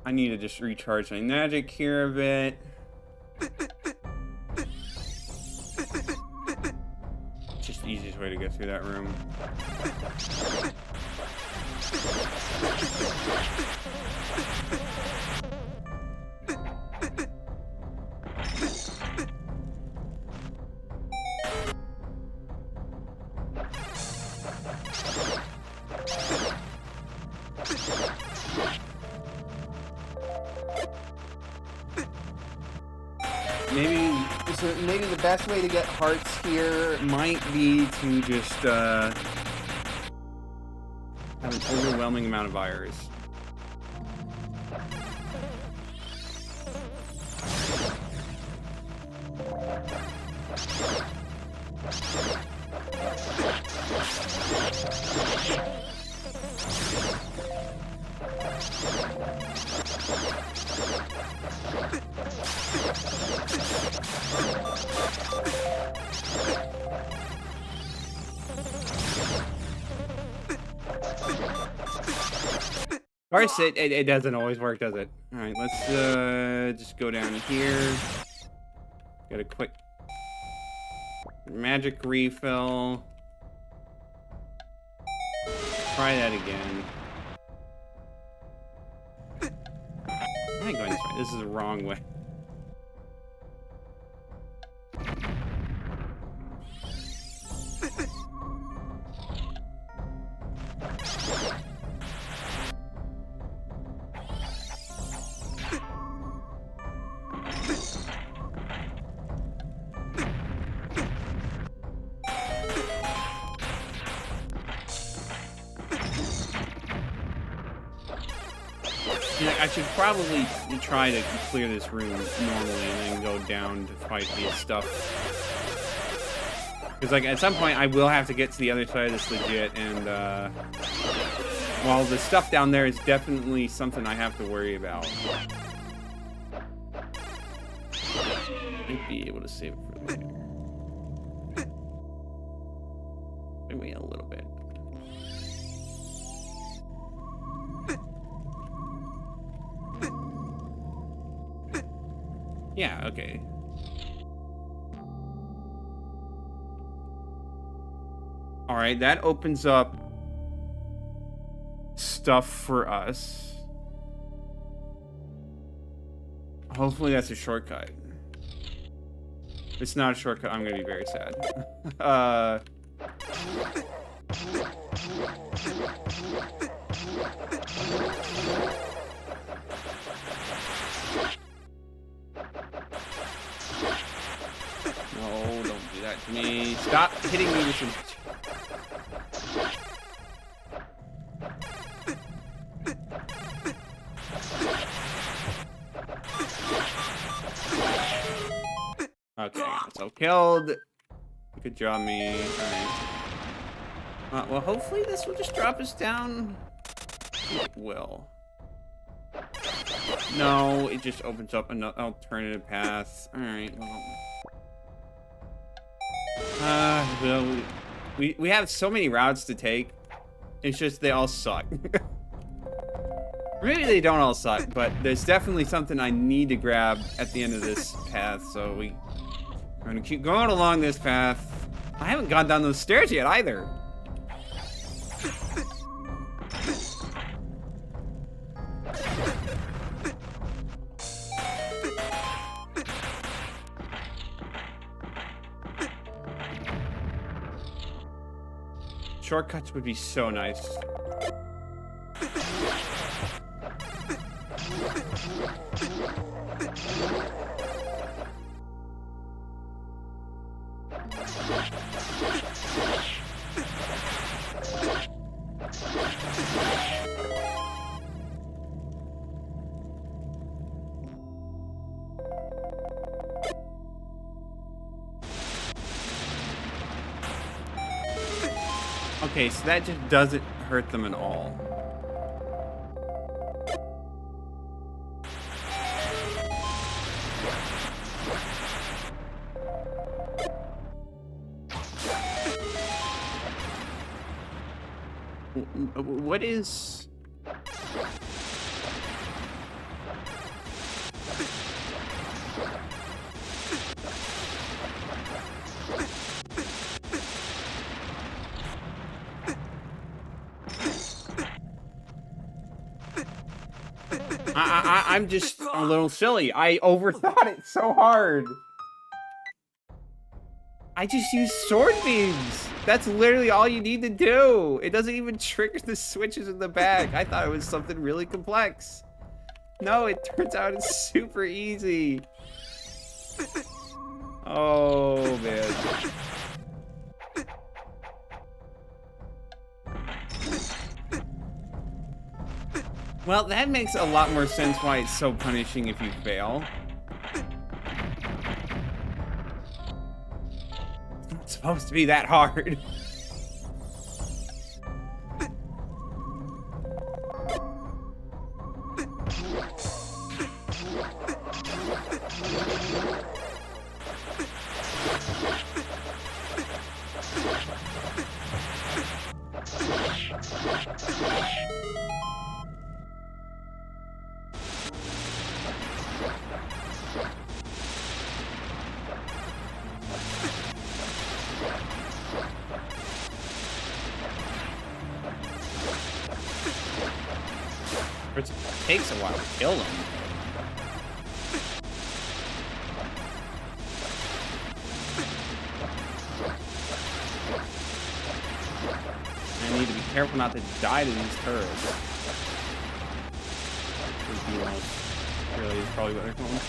I need to just recharge my magic here a bit. It's just the easiest way to get through that room. Maybe the best way to get hearts here might be to just have an overwhelming amount of fires. Of course, it doesn't always work, does it? All right, let's just go down here. Get a quick magic refill. Try that again. I ain't going this way. This is the wrong way. I should probably try to clear this room normally and then go down to fight these stuff. Because, like, at some point, I will have to get to the other side of this legit, and, while the stuff down there is definitely something I have to worry about. Might be able to save it for later. Maybe a little bit. Yeah, okay. All right, that opens up stuff for us. Hopefully that's a shortcut. If it's not a shortcut, I'm gonna be very sad. No, don't do that to me. Stop hitting me with your... Okay, so killed. Good job, me. Alright. Well, hopefully this will just drop us down. It will. No, it just opens up an alternative path. Alright, well, we have so many routes to take. It's just they all suck. Maybe they don't all suck, but there's definitely something I need to grab at the end of this path, so we're gonna keep going along this path. I haven't gone down those stairs yet either. Shortcuts would be so nice. Okay, so that just doesn't hurt them at all. What is... I'm just a little silly. I overthought it so hard. I just used sword beams. That's literally all you need to do. It doesn't even trigger the switches in the back. I thought it was something really complex. No, it turns out it's super easy. Oh, man. Well, that makes a lot more sense why it's so punishing if you fail. It's not supposed to be that hard. It takes a while to kill them. I need to be careful not to die to these turrets. Really is probably what they're calling.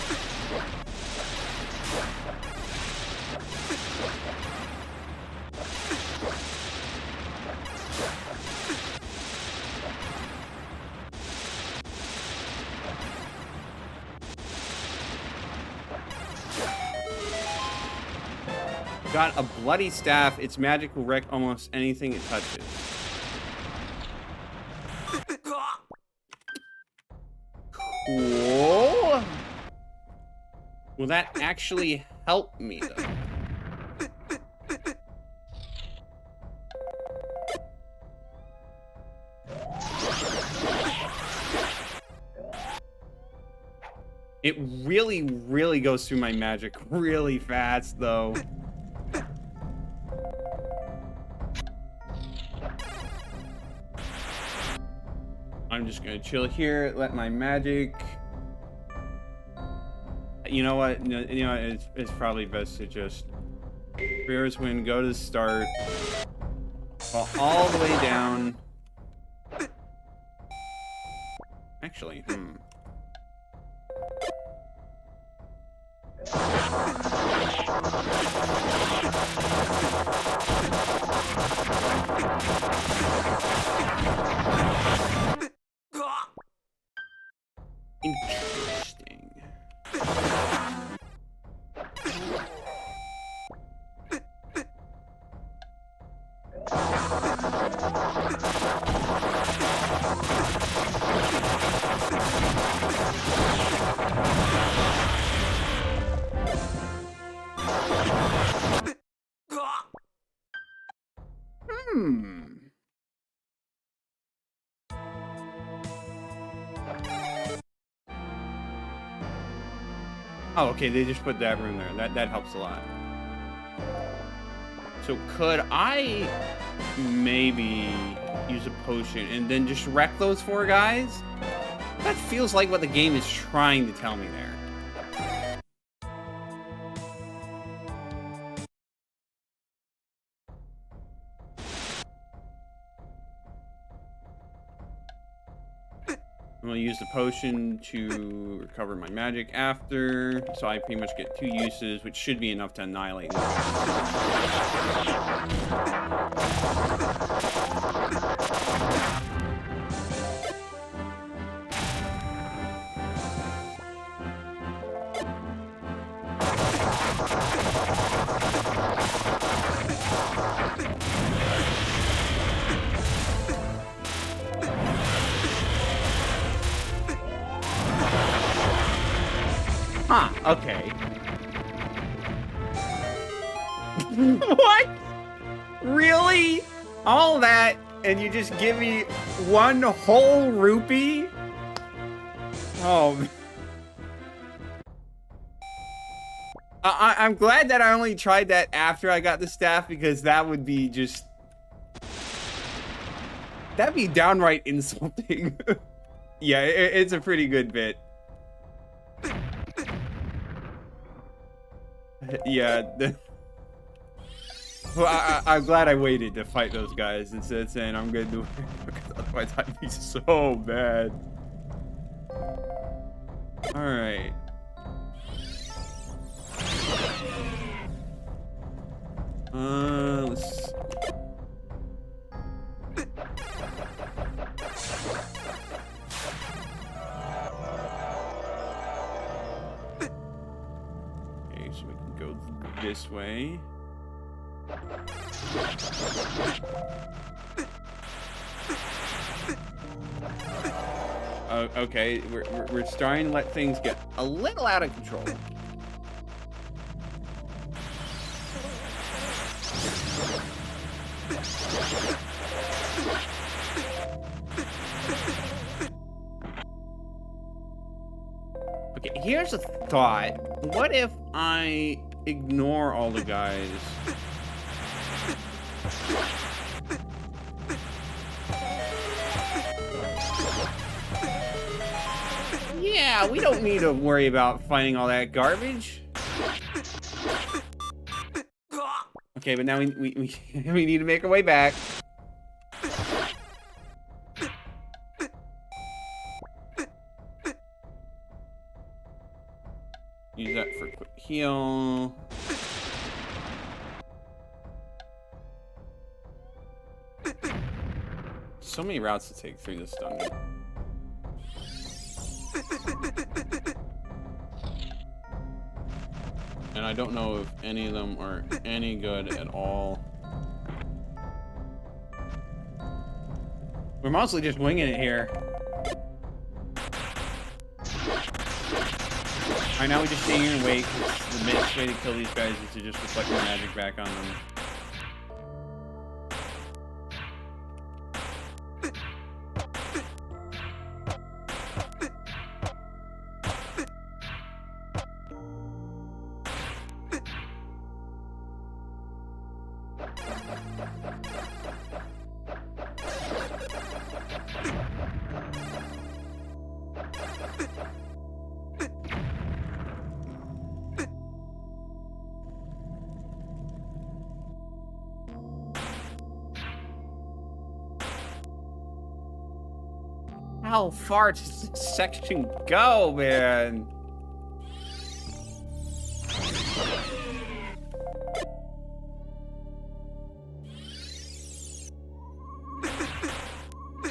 Got a bloody staff. Its magic will wreck almost anything it touches. Cool. Will that actually help me, though? It really, really goes through my magic really fast, though. I'm just gonna chill here, let my magic... You know what? It's probably best to just... Reverse wind, go to the start. Fall all the way down. Actually, Interesting. Oh, okay, they just put that room there. That helps a lot. So could I maybe use a potion and then just wreck those 4 guys? That feels like what the game is trying to tell me there. I'm gonna use the potion to recover my magic after, so I pretty much get 2 uses, which should be enough to annihilate them. Huh, okay. What? Really? All that, and you just give me 1 whole rupee? Oh. I'm glad that I only tried that after I got the staff, because that would be just... That'd be downright insulting. Yeah, it's a pretty good bit. Yeah. Well, I'm glad I waited to fight those guys instead of saying I'm gonna do it, because otherwise I'd be so bad. Alright. Let's... Okay, so we can go this way. Okay, we're starting to let things get a little out of control. Okay, here's a thought. What if I ignore all the guys? Yeah, we don't need to worry about fighting all that garbage. Okay, but now we need to make our way back. Use that for a quick heal. So many routes to take through this dungeon. And I don't know if any of them are any good at all. We're mostly just winging it here. Alright, now we just stay here and wait, because the best way to kill these guys is to just reflect the magic back on them. How far does this section go, man?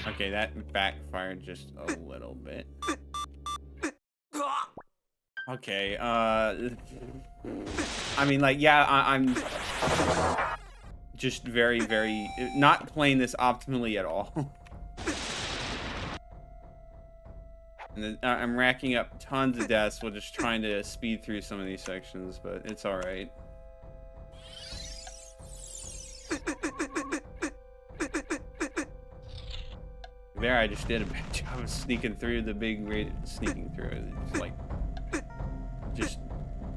Okay, that backfired just a little bit. Okay, I mean, like, yeah, I'm just very, very not playing this optimally at all. And then, I'm racking up tons of deaths while just trying to speed through some of these sections, but it's alright. There, I just did a bad job of sneaking through the big rate, sneaking through it. It's like, just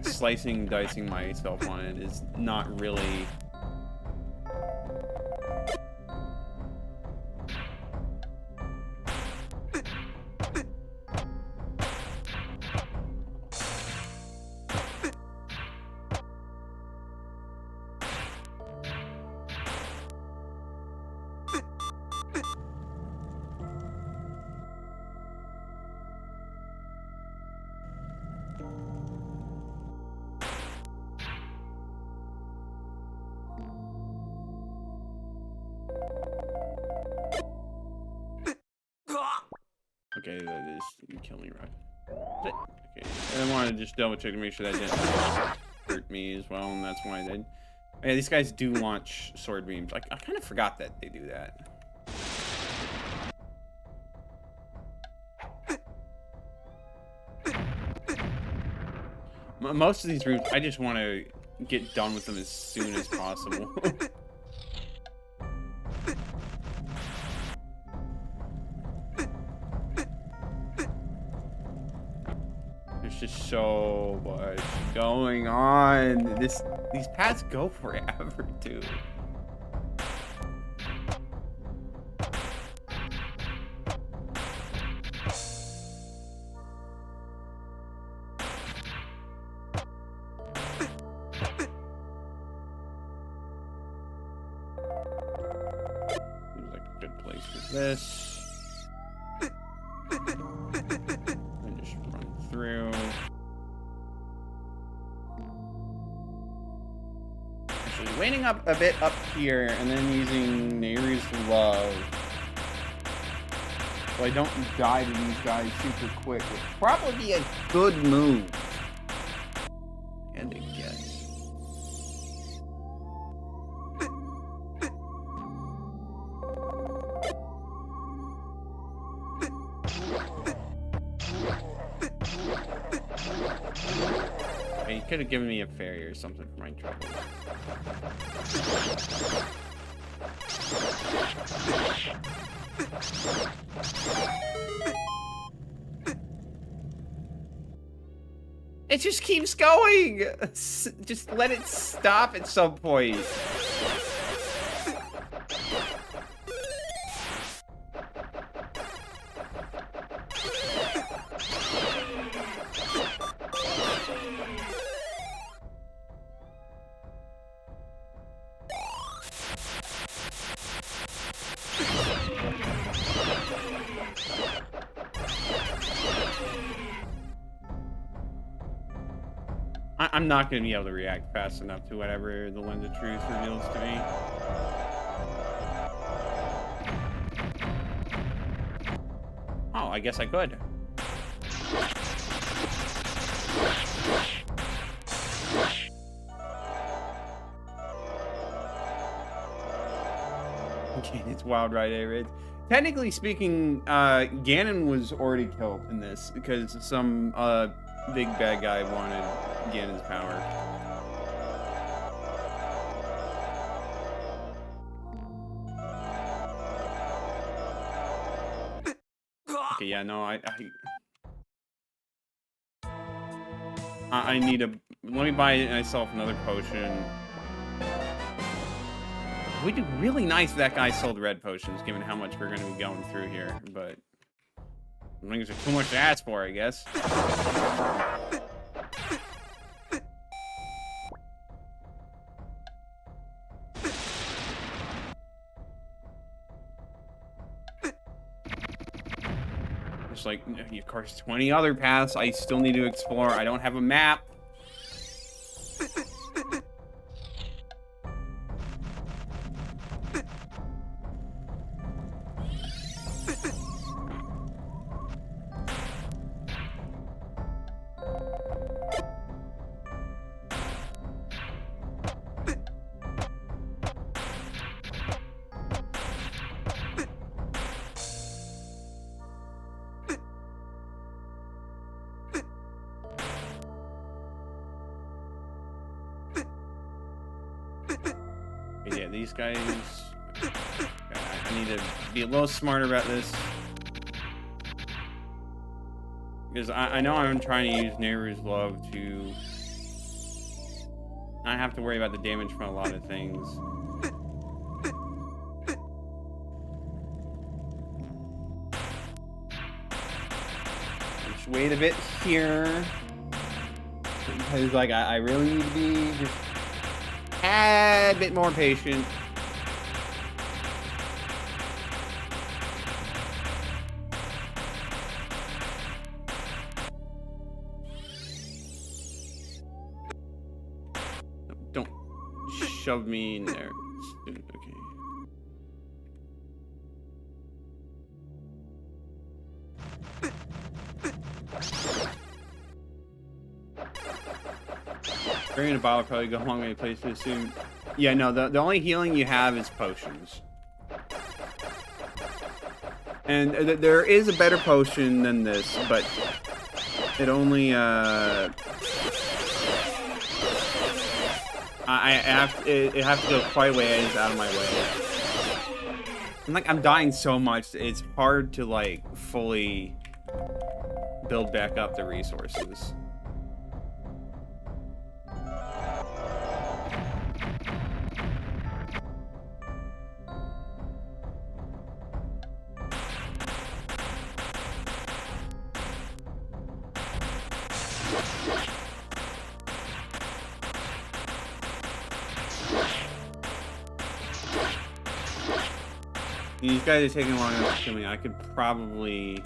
slicing, dicing myself on it is not really. Okay, that is killing me, right? Okay, and I wanted to just double check to make sure that didn't hurt me as well, and that's why I did. Yeah, these guys do launch sword beams. I kind of forgot that they do that. Most of these rooms, I just want to get done with them as soon as possible. There's just so much going on. These paths go forever, dude. Seems like a good place for this. And just run through. Actually, waiting up a bit up here and then using Nayru's Love, so I don't die to these guys super quick, would probably be a good move. And it gets. He could have given me a fairy or something for my trouble. It just keeps going! Just let it stop at some point. I'm not going to be able to react fast enough to whatever the Lens of Truth reveals to me. Oh, I guess I could. It's wild right there. Technically speaking, Ganon was already killed in this because some big bad guy wanted Ganon's power. Okay, yeah, no, I need a. Let me buy myself another potion. We did really nice that guy sold red potions, given how much we're going to be going through here, but things are too much to ask for, I guess. Just like, of course, 20 other paths I still need to explore. I don't have a map. Yeah, these guys... I need to be a little smarter about this. Because I know I'm trying to use Nehru's Love to not have to worry about the damage from a lot of things. Just wait a bit here. Because, like, I really need to be just a bit more patient. Don't shove me in there. Okay. Bringing a bottle probably go a long way place to assume. Yeah, no, the only healing you have is potions. And there is a better potion than this, but it only, it have to go quite a ways out of my way. And like, I'm dying so much, it's hard to like fully build back up the resources. These guys are taking long enough to kill me. I could probably...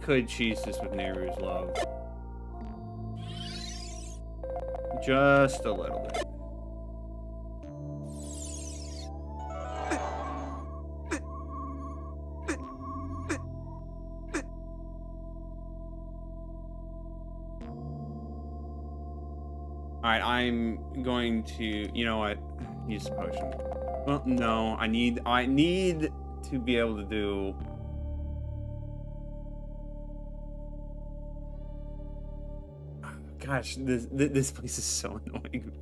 could cheese this with Nehru's Love. Just a little bit. Alright, I'm going to, you know what, use the potion. Well, no, I need to be able to do... Gosh, this place is so annoying.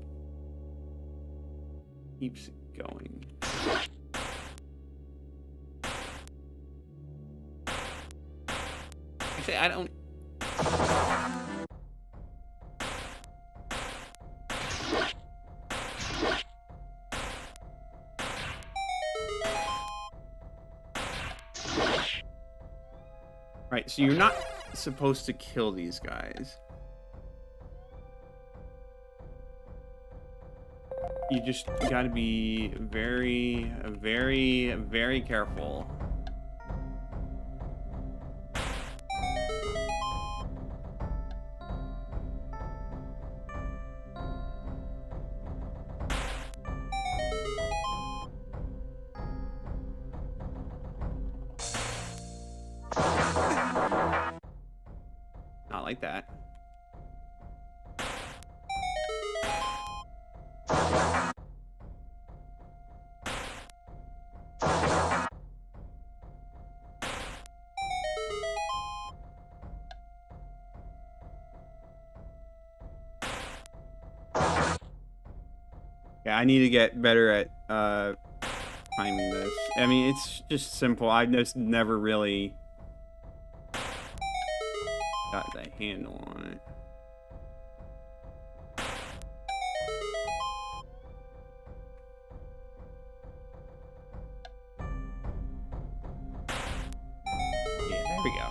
Keeps going. Actually, I don't... Right, so you're not supposed to kill these guys. You just gotta be very, very, very careful. Not like that. I need to get better at timing this. I mean, it's just simple. I've just never really got the handle on it. Yeah, there we go.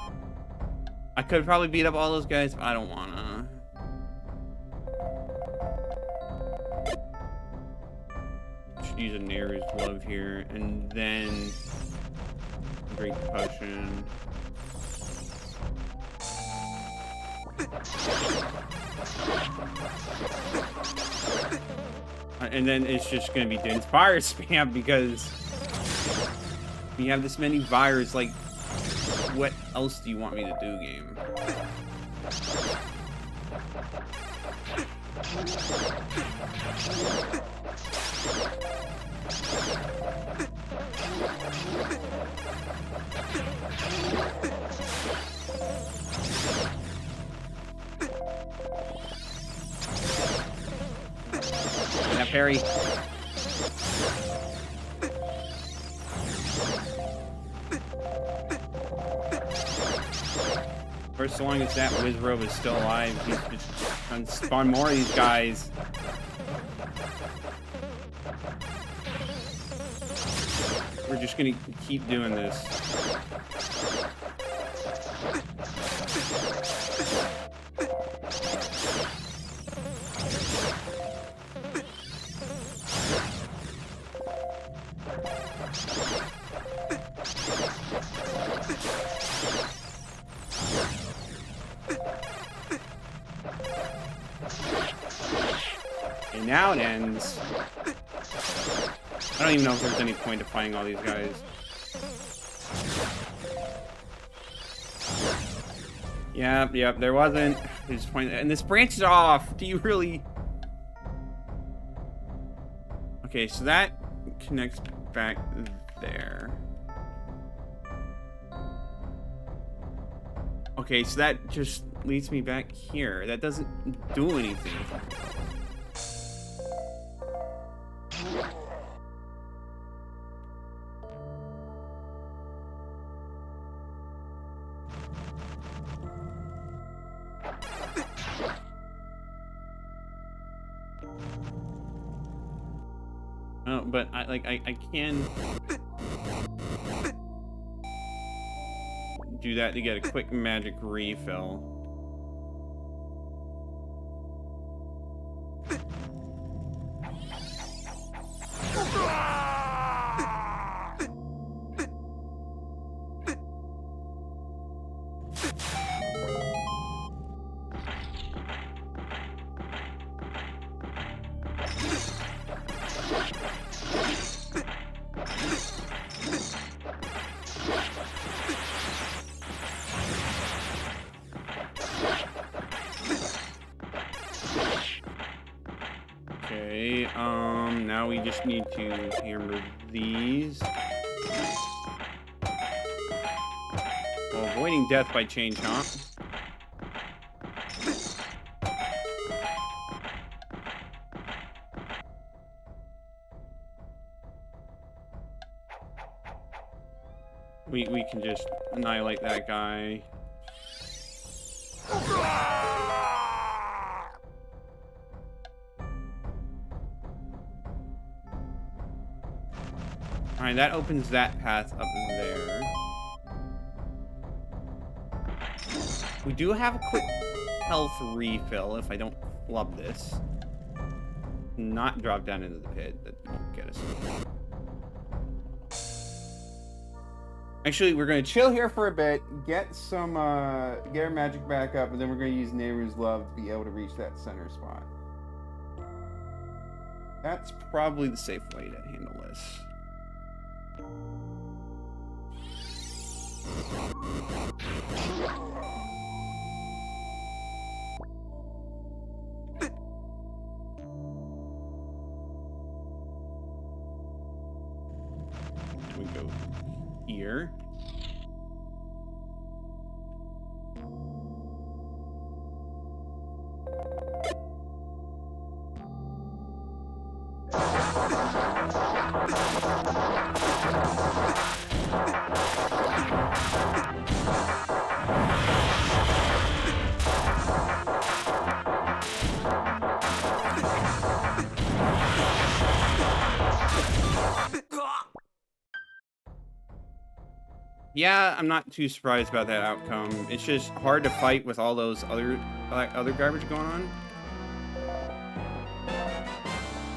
I could probably beat up all those guys, but I don't wanna. Should use a Neighbor's Love here, and then drink the potion. And then it's just gonna be dense fire spam because we have this many virus. Like, what else do you want me to do, game? Yeah, parry. For so long as that Wizrobe is still alive, he's just gonna spawn more of these guys. We're just gonna keep doing this. And now it ends. I don't even know if there's any point to fighting all these guys. Yep, there wasn't. There's point, and this branches off. Do you really? Okay, so that connects back there. Okay, so that just leads me back here. That doesn't do anything. Oh, but I can do that to get a quick magic refill. Okay, now we just need to hammer these. Well, avoiding death by chain chomp. We can just annihilate that guy. Alright, that opens that path up there. We do have a quick health refill if I don't flub this. Not drop down into the pit. That won't get us. Actually, we're gonna chill here for a bit, get our magic back up, and then we're gonna use Neighbor's Love to be able to reach that center spot. That's probably the safe way to handle this. We go here. Yeah, I'm not too surprised about that outcome. It's just hard to fight with all those other garbage going on.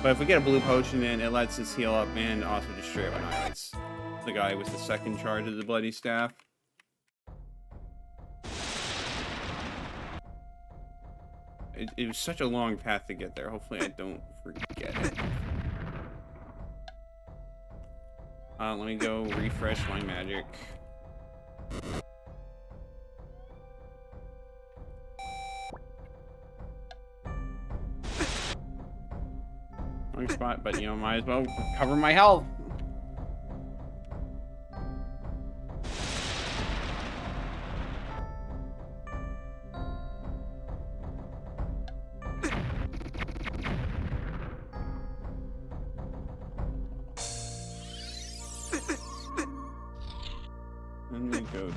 But if we get a blue potion in, it lets us heal up and also just straight up annihilates the guy with the second charge of the bloody staff. It was such a long path to get there. Hopefully I don't forget it. Let me go refresh my magic. Wrong spot, but you know, might as well cover my health. Let me go down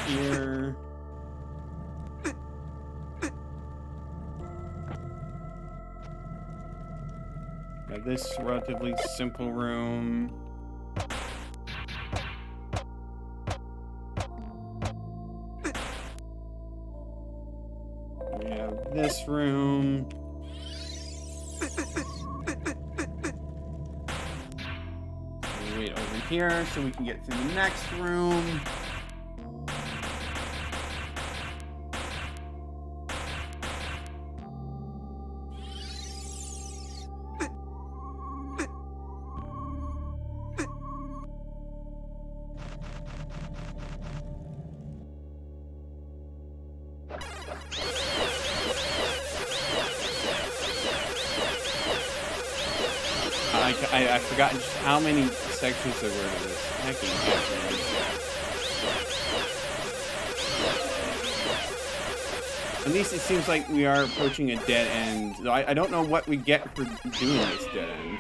here. Got this relatively simple room. We have this room. Wait over here so we can get to the next room. I've forgotten just how many sections there were in this hacking game. At least it seems like we are approaching a dead end. Though I don't know what we get for doing this dead end.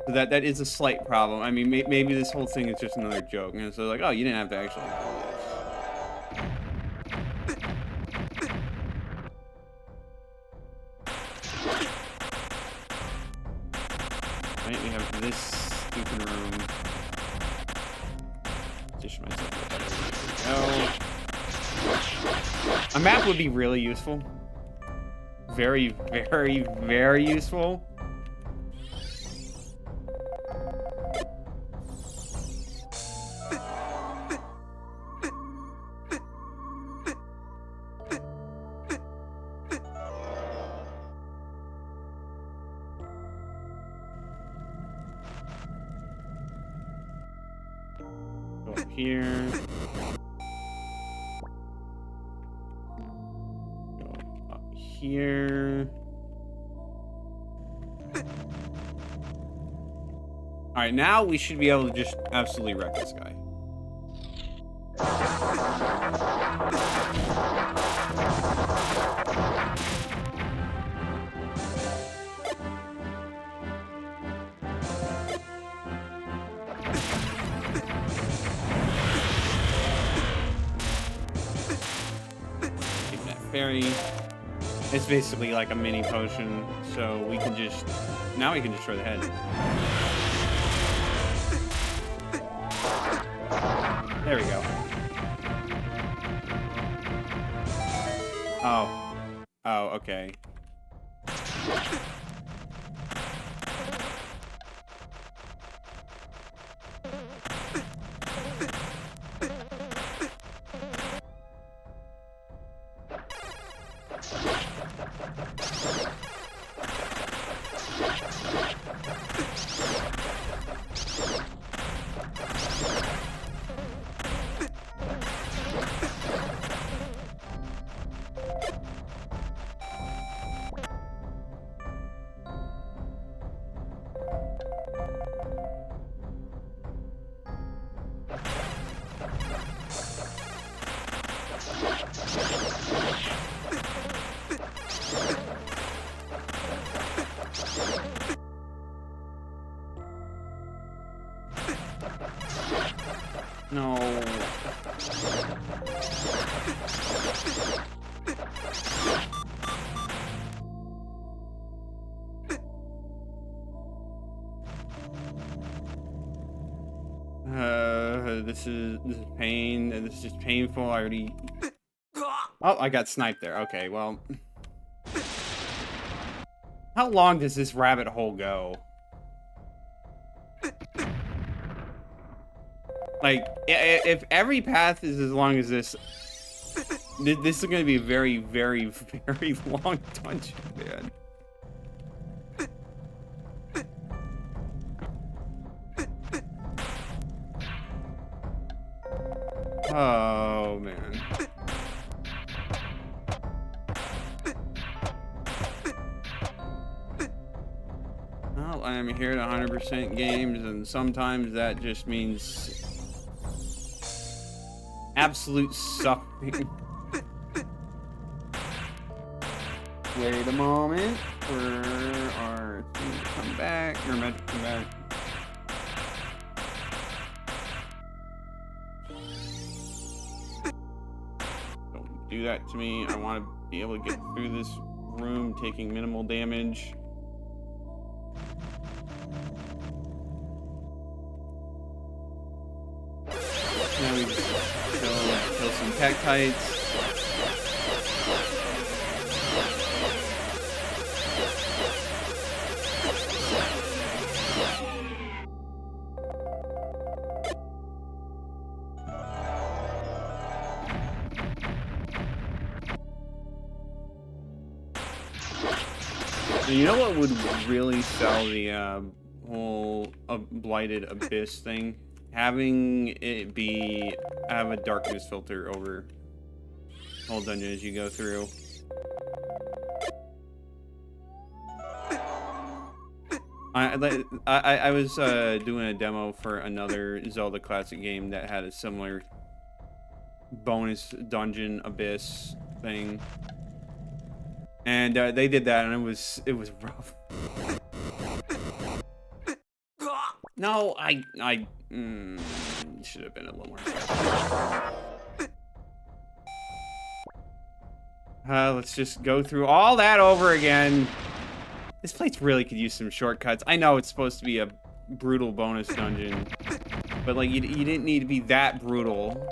So that is a slight problem. I mean, maybe this whole thing is just another joke. And so like, oh, you didn't have to actually do this. Right, we have this stupid room. Dish myself a map would be really useful. Very, very, very useful. Here. Go up here. Alright, now we should be able to just absolutely wreck this guy. Fairy. It's basically like a mini potion, so we can just now we can destroy the head. There we go. Oh, okay. No. This is pain. This is just painful. I already. Oh, I got sniped there. Okay, well. How long does this rabbit hole go? Like, if every path is as long as this is going to be a very, very, very long dungeon, man. Oh, man. Well, I am here at 100% games, and sometimes that just means absolute suffering. Wait a moment for our thing to come back. Or meant to come back. Don't do that to me. I want to be able to get through this room taking minimal damage. Now we kill some pectites. You know what would really sell the whole blighted abyss thing? Having it have a darkness filter over the whole dungeon as you go through. I was doing a demo for another Zelda Classic game that had a similar bonus dungeon abyss thing. And they did that, and it was rough. No, I should have been a little more careful. Let's just go through all that over again. This place really could use some shortcuts. I know it's supposed to be a brutal bonus dungeon, but like you didn't need to be that brutal.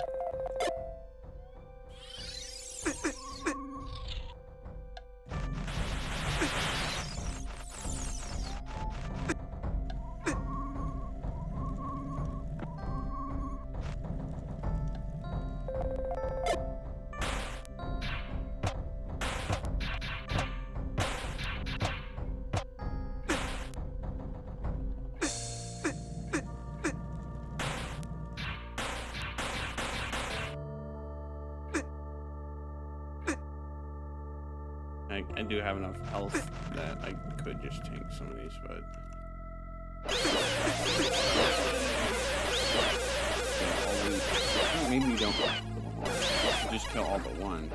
I do have enough health that I could just tank some of these, but... Oh, maybe you don't just kill all but one.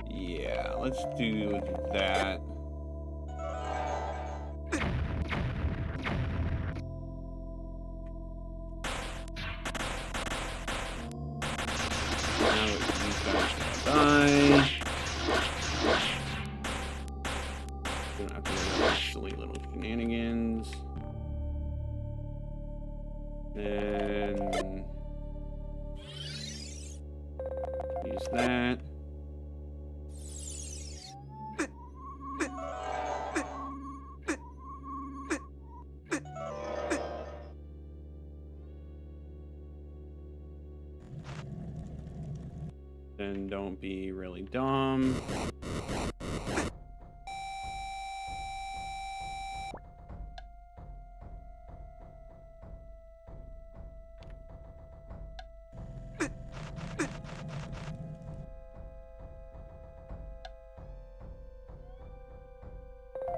Yeah, let's do that. Now these guys die. Don't have to worry about silly little shenanigans. Then use that. Then don't be really dumb.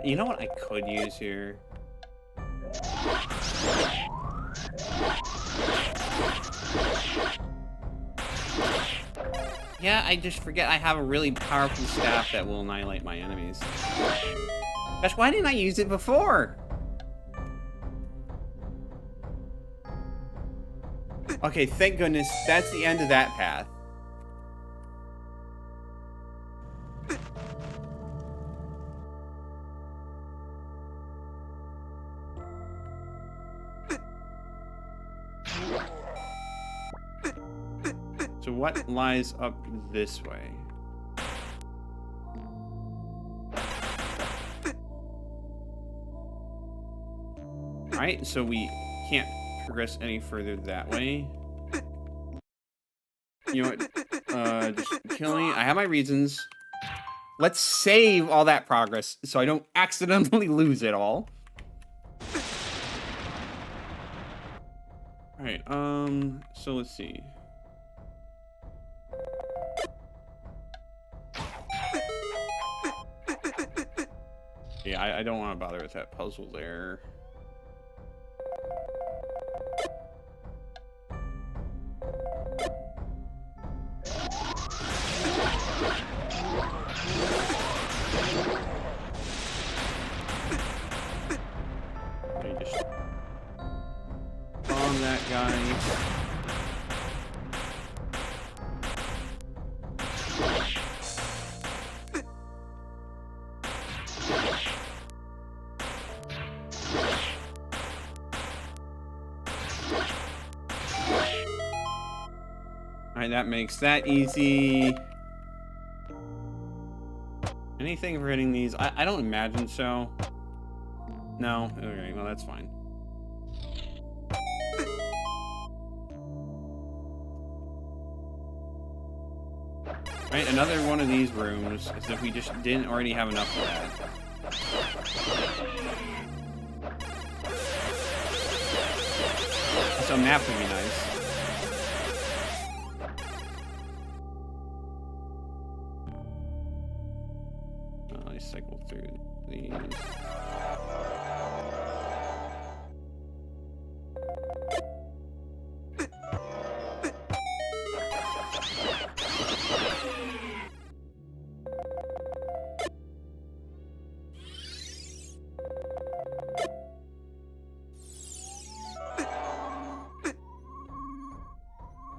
You know what I could use here? Yeah, I just forget I have a really powerful staff that will annihilate my enemies. Gosh, why didn't I use it before? Okay, thank goodness. That's the end of that path. So what lies up this way? Alright, so we can't progress any further that way. You know what? Just kill me. I have my reasons. Let's save all that progress so I don't accidentally lose it all. Alright, so let's see. Yeah, I don't want to bother with that puzzle there. Let me just bomb that guy. Alright, that makes that easy. Anything for hitting these? I don't imagine so. No? Okay, well that's fine. Alright, another one of these rooms, as if we just didn't already have enough of that. So a map would be nice. I cycle through these.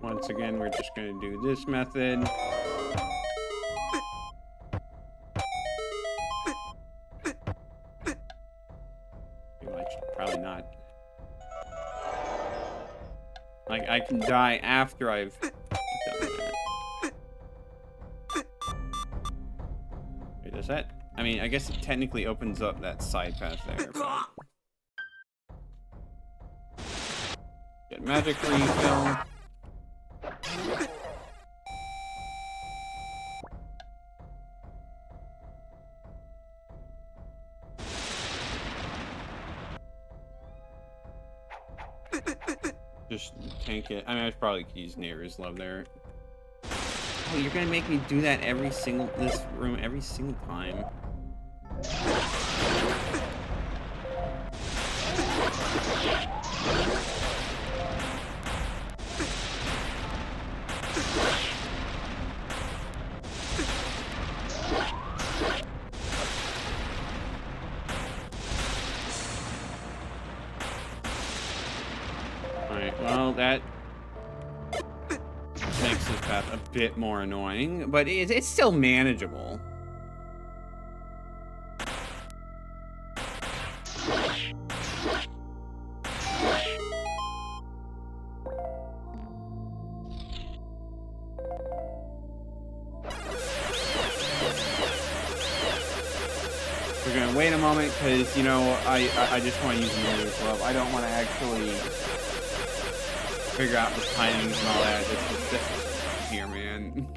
Once again, we're just going to do this method. Probably not. Like, I can die after I've done that. Wait, does that? I mean, I guess it technically opens up that side path there, but... Get magic refill. Just tank it. I mean, I probably could use Neighbor's Love there. Oh, you're gonna make me do that this room every single time. Alright, well, that makes this path a bit more annoying, but it's still manageable. We're gonna wait a moment because, you know, I just want to use Neighbor's Love. I don't want to actually figure out the timings and all that. It's just here, man.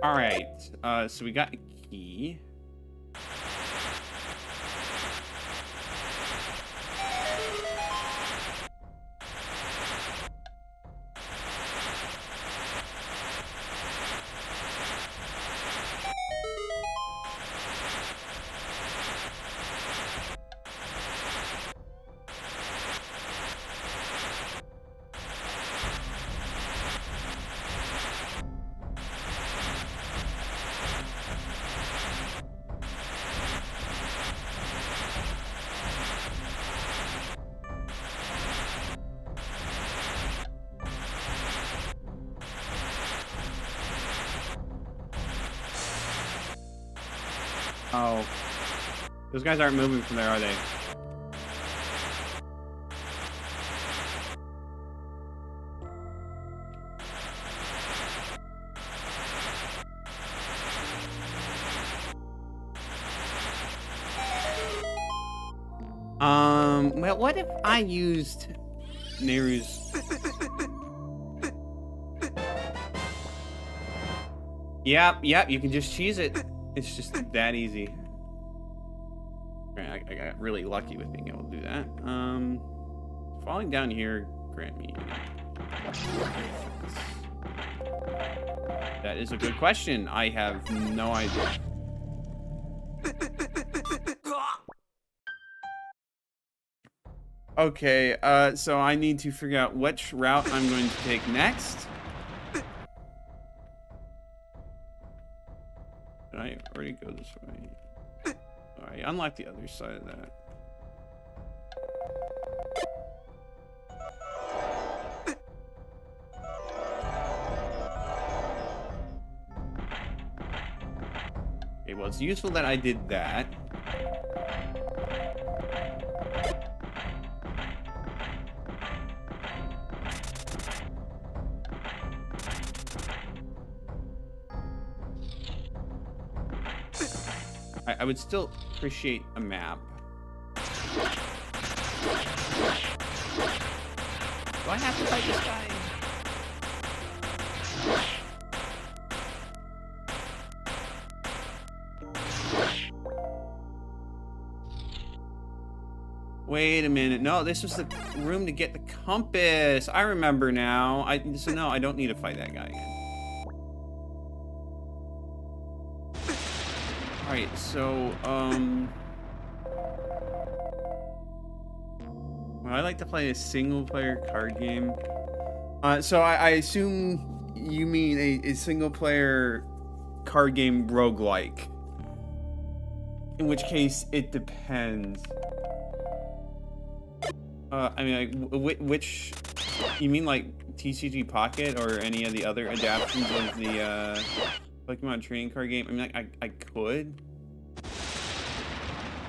All right, so we got a key. Oh. Those guys aren't moving from there, are they? Well, what if I used Nehru's... Yep, you can just cheese it. It's just that easy. I got really lucky with being able to do that. Falling down here, grant me... That is a good question. I have no idea. Okay, so I need to figure out which route I'm going to take next. Did I already go this way? Alright, unlock the other side of that. Okay, well, it's useful that I did that. I would still appreciate a map. Do I have to fight this guy? Wait a minute. No, this was the room to get the compass. I remember now. So no, I don't need to fight that guy again. Alright, so, well, I like to play a single-player card game. So I assume you mean a single-player card game roguelike. In which case, it depends. I mean, like, which... You mean, like, TCG Pocket or any of the other adaptations of the, Pokemon trading card game? I mean, like, I could.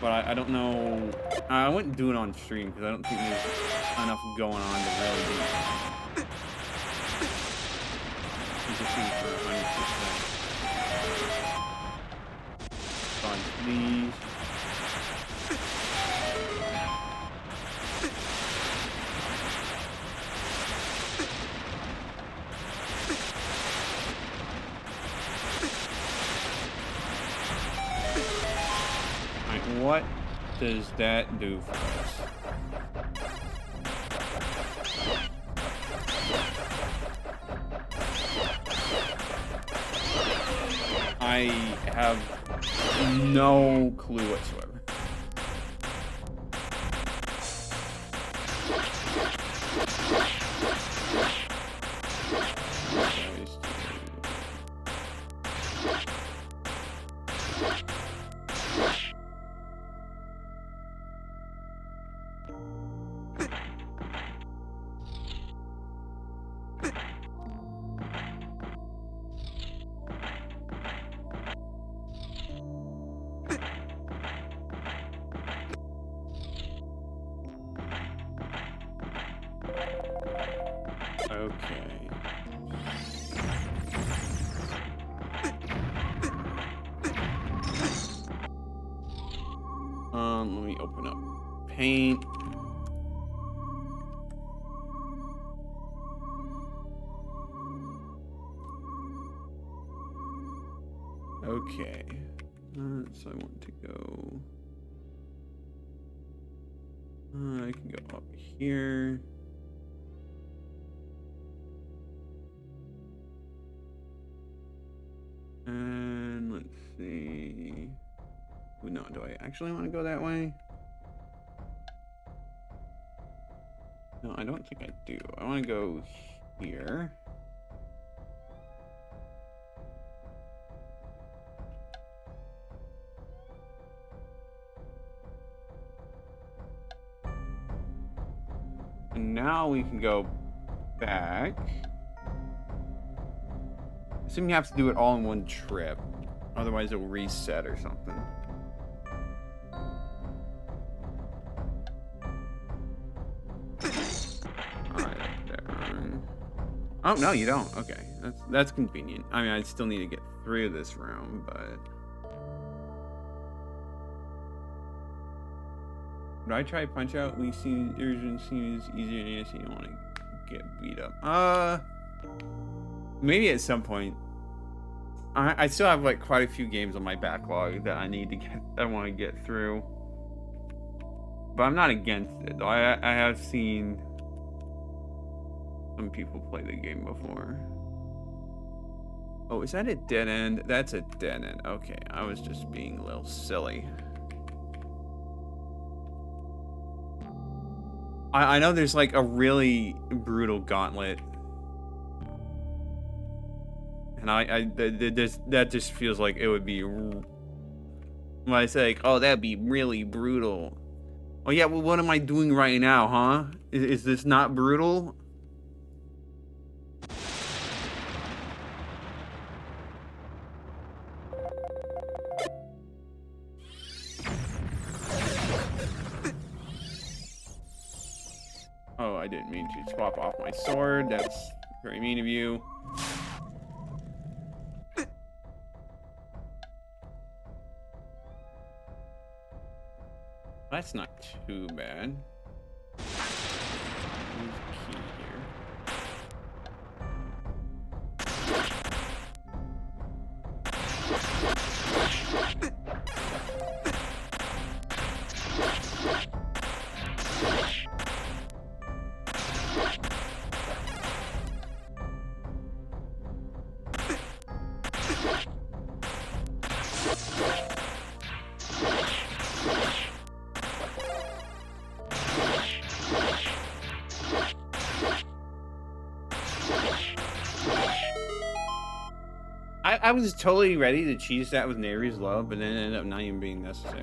But I don't know. I wouldn't do it on stream because I don't think there's enough going on to really do it. For 100%. Fun, please. What does that do for us? I have no clue whatsoever. Okay. Let me open up Paint. Okay. So I want to go. I can go up here. And let's see. Oh, no, do I actually want to go that way? No, I don't think I do. I want to go here. And now we can go back. I assume you have to do it all in one trip. Otherwise it'll reset or something. Oh, no, you don't. Okay, that's convenient. I mean, I still need to get through this room, but... Would I try punch out? We see urgency is easier than anything. You don't want to get beat up. Maybe at some point. I still have like quite a few games on my backlog that I need to get. I want to get through. But I'm not against it. I have seen some people play the game before. Oh, is that a dead end? That's a dead end. Okay, I was just being a little silly. I know there's like a really brutal gauntlet. And that just feels like it would be... When I say like, oh, that'd be really brutal. Oh yeah, well what am I doing right now, huh? Is this not brutal? Oh, I didn't mean to swap off my sword. That's very mean of you. That's not too bad. Where's the key here? I was totally ready to cheese that with Neri's love, but then it ended up not even being necessary.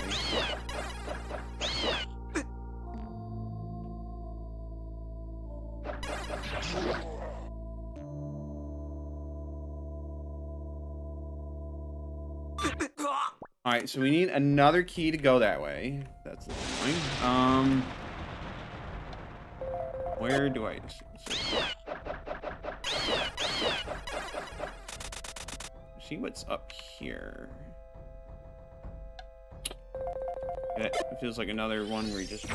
Alright, so we need another key to go that way. That's a little annoying. Where do I... See what's up here. It feels like another one where you just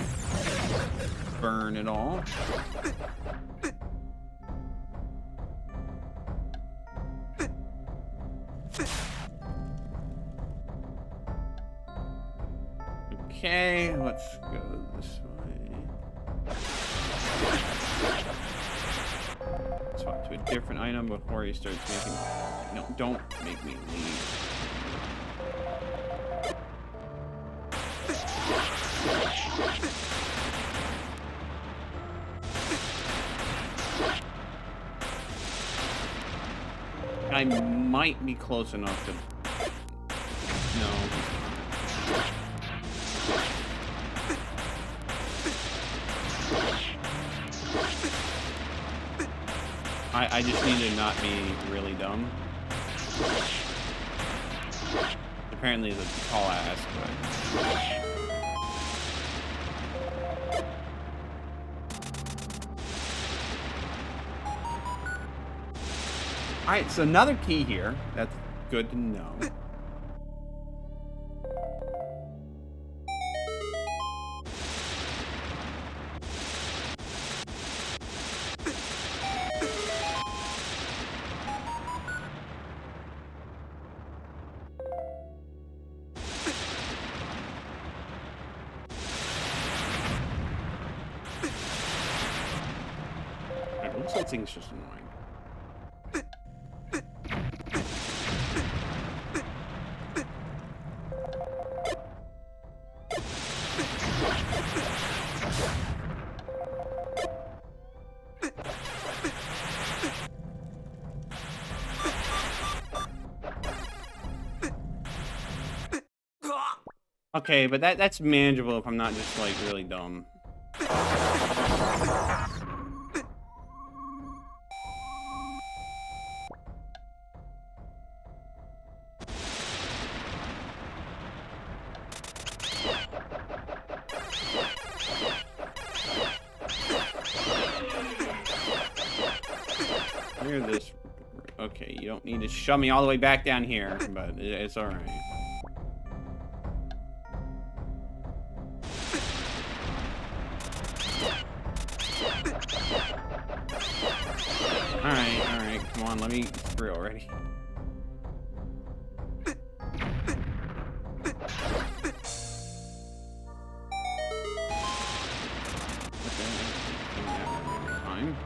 burn it all. Okay, let's go this way. Swap to a different item before he starts making... No, don't make me leave. I might be close enough to... No. I just need to not be really dumb. Apparently it's a tall ass, but... Alright, so another key here. That's good to know. This thing's just annoying. Okay, but that's manageable if I'm not just like really dumb. clear this. Okay, you don't need to shove me all the way back down here, but it's alright. Alright, come on, let me through already. Fine.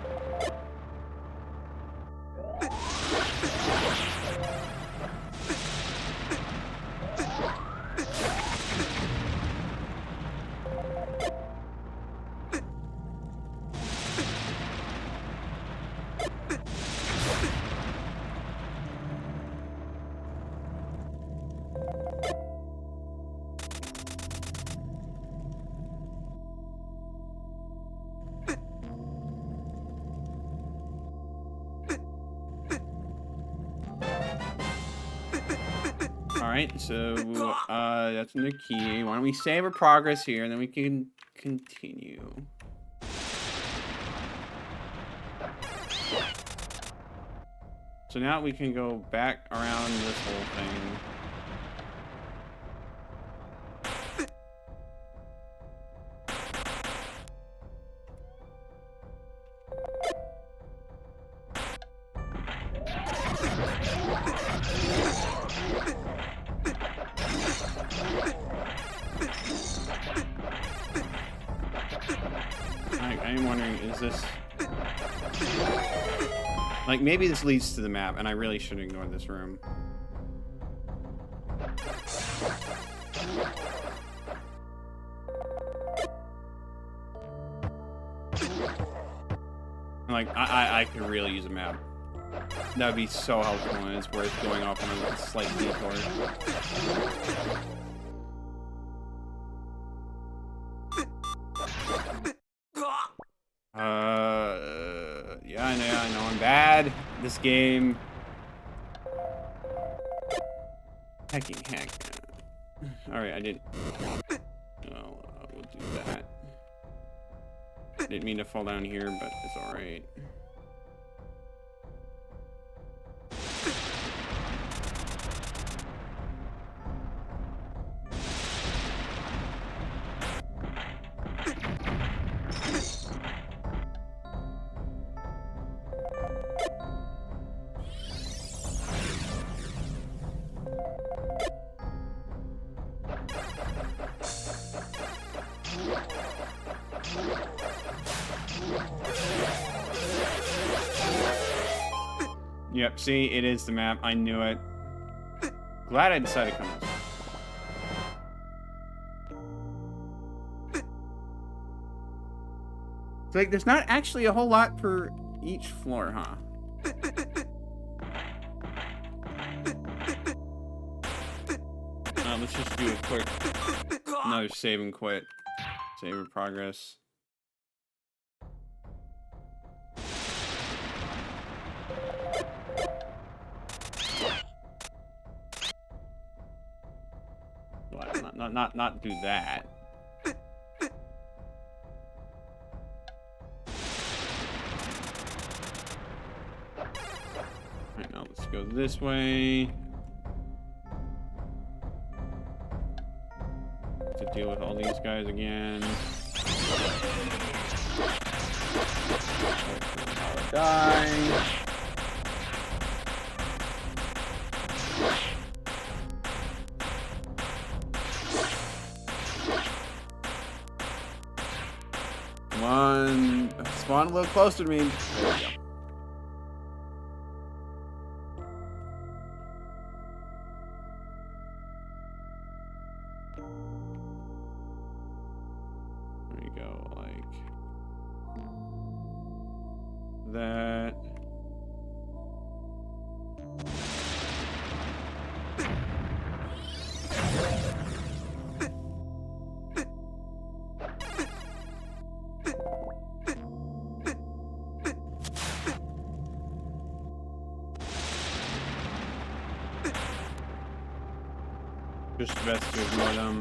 Alright, so that's another key. Why don't we save our progress here, and then we can continue. So now we can go back around this whole thing. I'm wondering, is this... Like, maybe this leads to the map, and I really should ignore this room. Like, I could really use a map. That would be so helpful, and it's worth going off on a slight detour. Yeah, I know I'm bad. This game. Heck. Alright, I didn't. Well, we'll do that. Didn't mean to fall down here, but it's alright. Yep, see, it is the map. I knew it. Glad I decided to come this way. It's like, there's not actually a whole lot for each floor, huh? Let's just do a quick... Another save and quit. Save in progress. Not do that. Alright, now let's go this way. To deal with all these guys again. Die. Come on, spawn a little closer to me. There we go. There you go, like that. Just best to ignore them.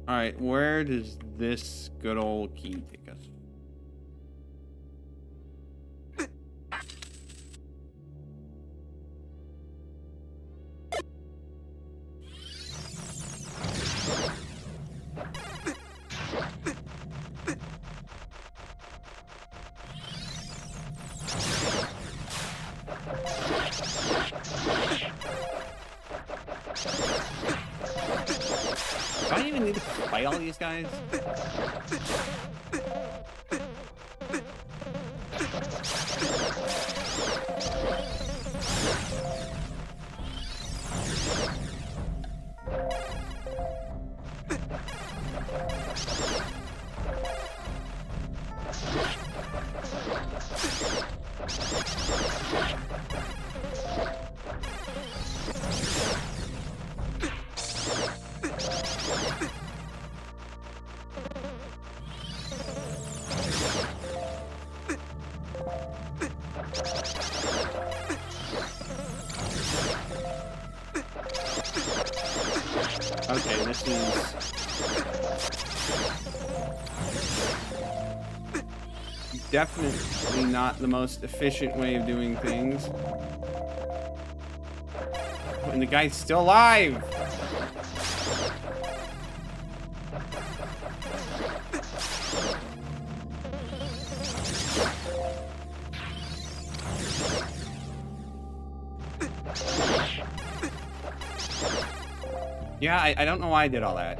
All right, where does this good old key take us? Do I even need to fight all these guys? Okay, this is definitely not the most efficient way of doing things. And the guy's still alive! Yeah, I don't know why I did all that.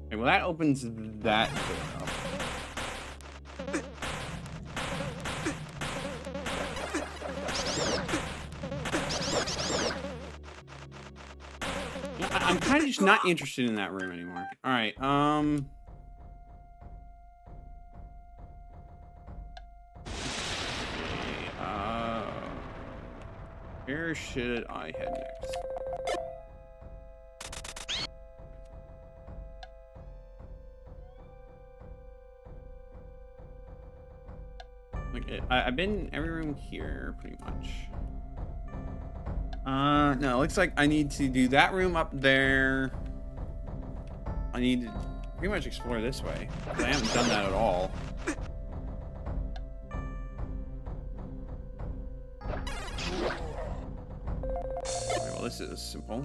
Okay, well, that opens that door up. Yeah, I'm kind of just not interested in that room anymore. All right, where should I head next? Like, I've been in every room here, pretty much. No, it looks like I need to do that room up there. I need to pretty much explore this way, because I haven't done that at all. Well, this is simple.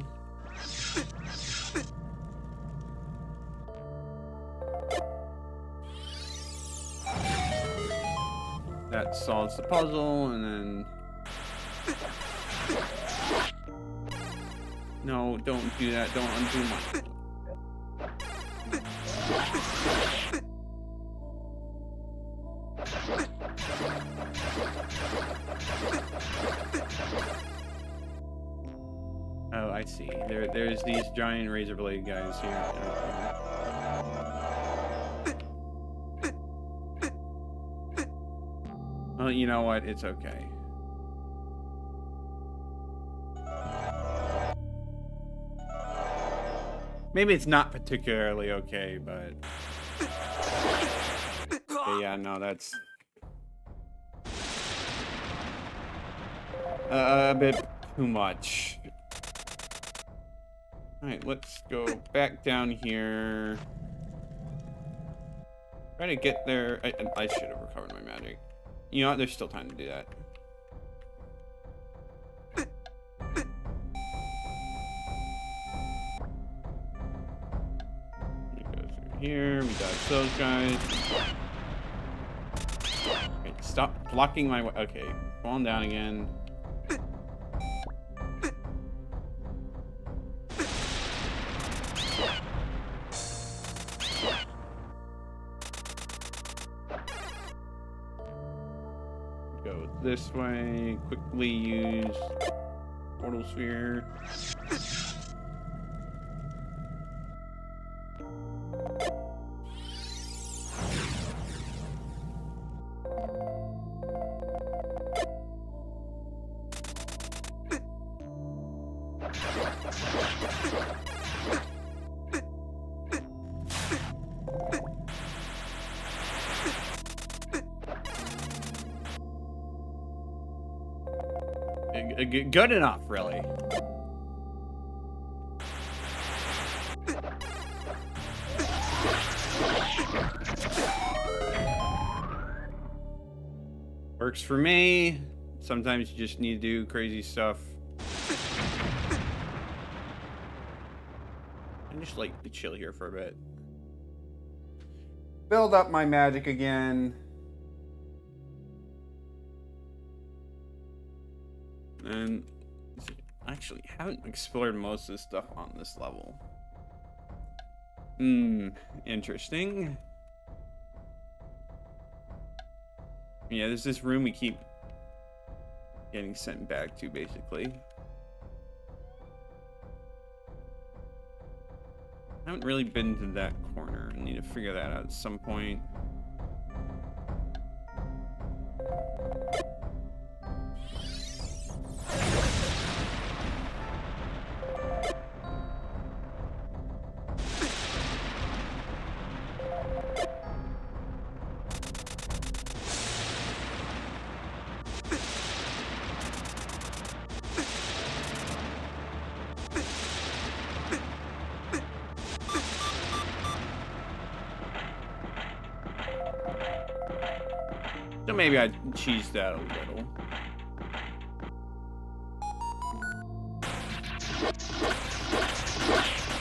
That solves the puzzle, and then... No, don't do that. Don't undo my... Oh, I see. There's these giant razor blade guys here. Well, you know what? It's okay. Maybe it's not particularly okay, but... Okay, yeah, no, that's... a bit too much. Alright, let's go back down here. Try to get there. I should have recovered my magic. You know what? There's still time to do that. We go through here. We dodge those guys. Okay, stop blocking my way. Okay, falling down again. Go this way, quickly use portal sphere. Good enough, really. Works for me. Sometimes you just need to do crazy stuff. I just like to chill here for a bit. Build up my magic again. And actually, haven't explored most of this stuff on this level. Interesting. Yeah, there's this room we keep getting sent back to, basically. I haven't really been to that corner. I need to figure that out at some point. So maybe I cheese that a little.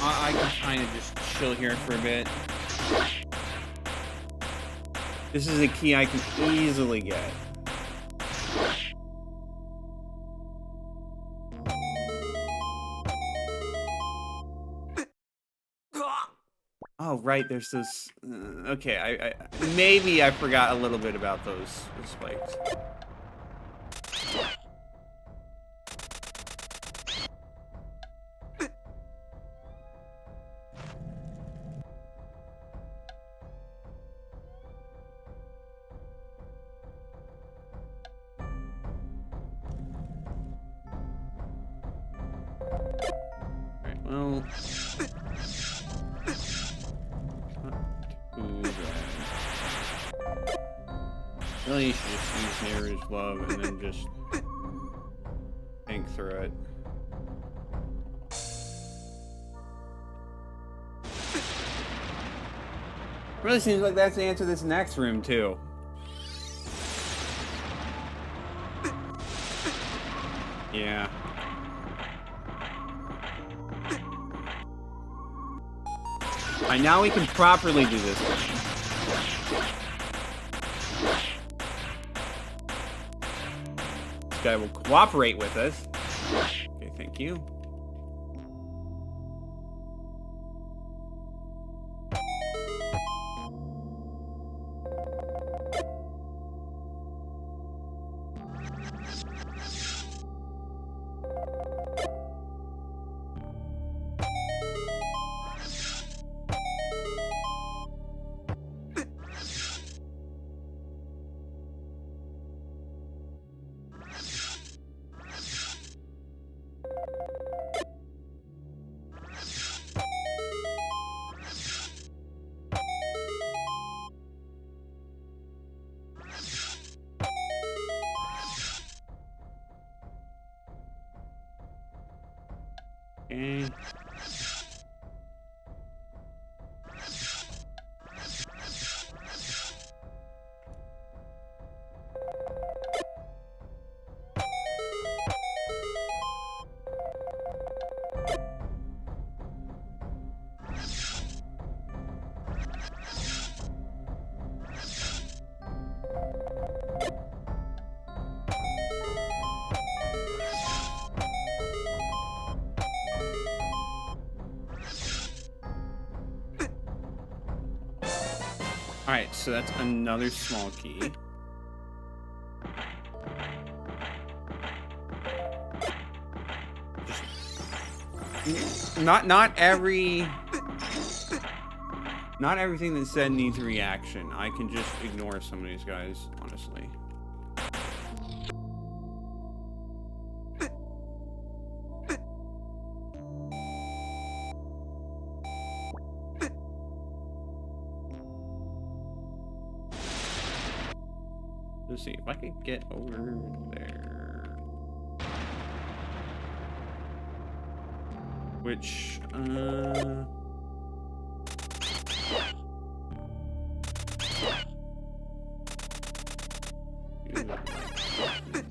I can kind of just chill here for a bit. This is a key I can easily get. Oh, right, there's those... okay, maybe I forgot a little bit about those spikes. Alright, well... Really, you should just use Nehru's Love and then just think through it. Really seems like that's the answer to this next room, too. Yeah. Alright, now we can properly do this one. This guy will cooperate with us. Okay, thank you. Okay. Alright, so that's another small key. Just, not everything that's said needs a reaction. I can just ignore some of these guys, honestly. Let's see if I could get over there. Which,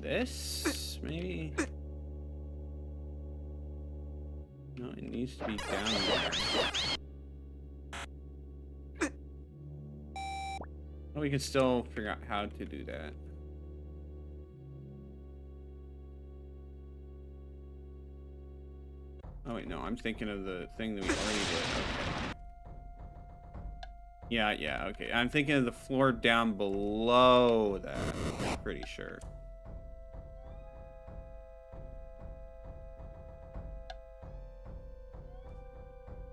this, maybe? No, it needs to be down there. Well, we can still figure out how to do that. Oh wait, no, I'm thinking of the thing that we already did. Okay. Yeah, okay. I'm thinking of the floor down below that. I'm pretty sure.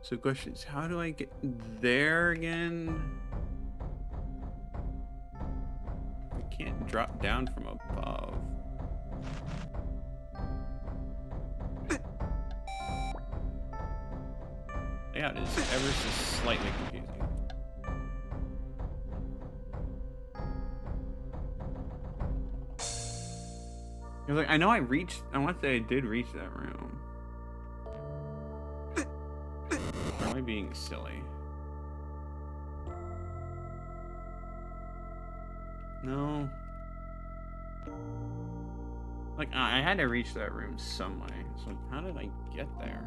So the question is, how do I get there again? I can't drop down from above. Yeah, it is ever so slightly confusing. You're like, I know I want to say I did reach that room. Or am I being silly? No. Like, I had to reach that room some way. So how did I get there?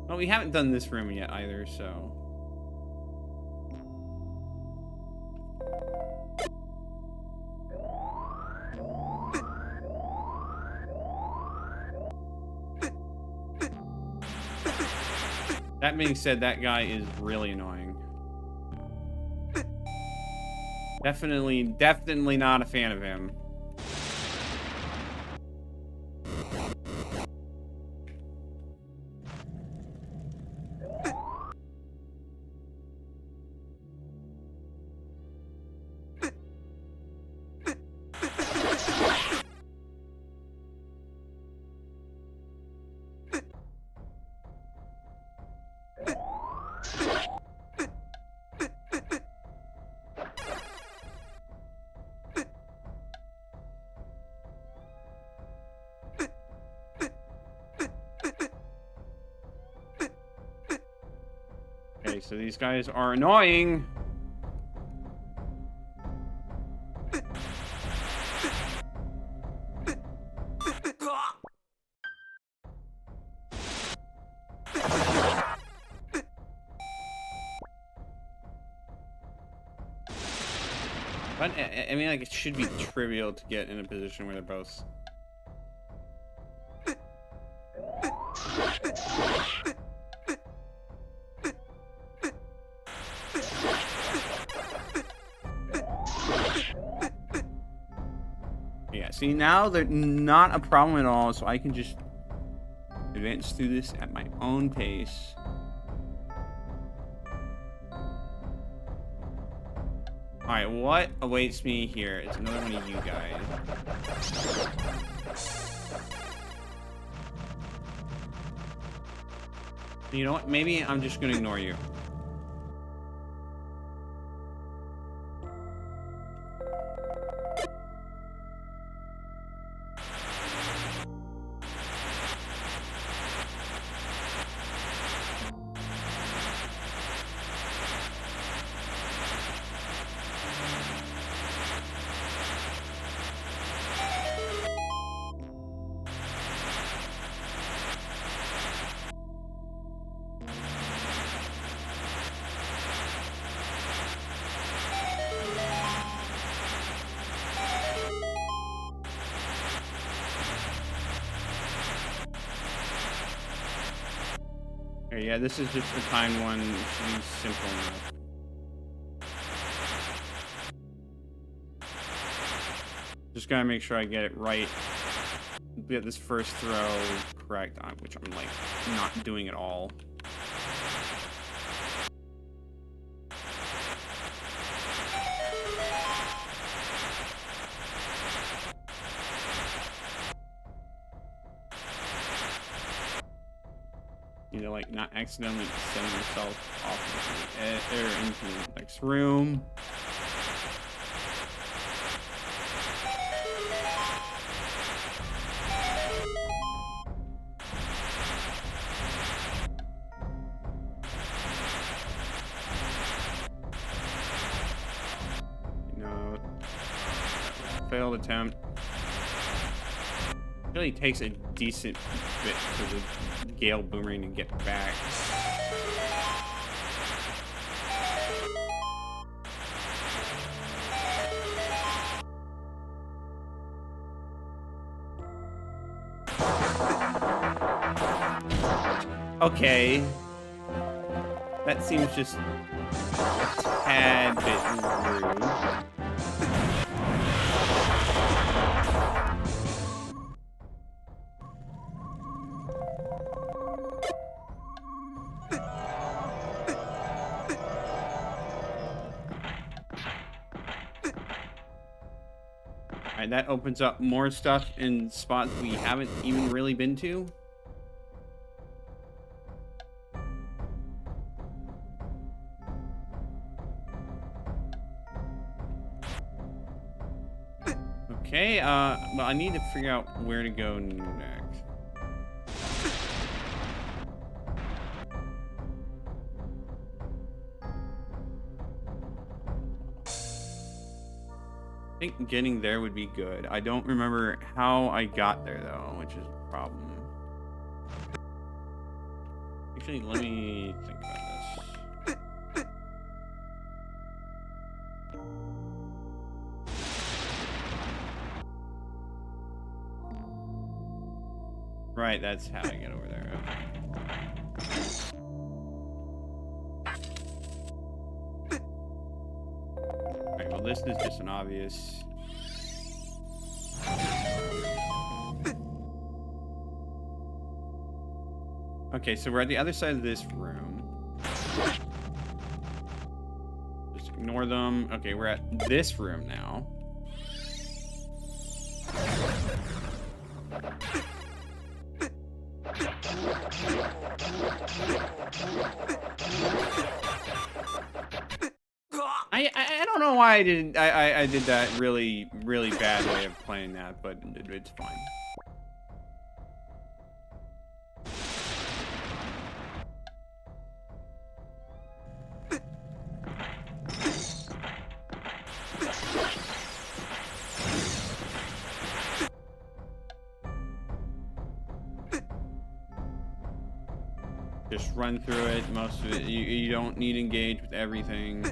Well, we haven't done this room yet either, so... That being said, that guy is really annoying. Definitely not a fan of him. Okay, so these guys are annoying. But, I mean, like, it should be trivial to get in a position where they're both... Yeah, see, now they're not a problem at all, so I can just advance through this at my own pace. Alright, what awaits me here is another one of you guys. You know what? Maybe I'm just gonna ignore you. Yeah, this is just the timed one. It should be simple enough. Just gotta make sure I get it right. Get this first throw correct, which I'm like not doing at all. You know, like, not accidentally sending yourself off into the next room. failed attempt. It really takes a decent bit for the Gale Boomerang to get back. Okay. That seems just a tad bit rude. Alright, that opens up more stuff in spots we haven't even really been to. Okay, well, I need to figure out where to go next. I think getting there would be good. I don't remember how I got there, though, which is a problem. Actually, let me think about this. Right, that's how I get over there. Alright, well, this is just an obvious... Okay, so we're at the other side of this room. Just ignore them. Okay, we're at this room now. I don't know why I did that really bad way of playing that, but it's fine. Just run through it. Most of it, you don't need to engage with everything.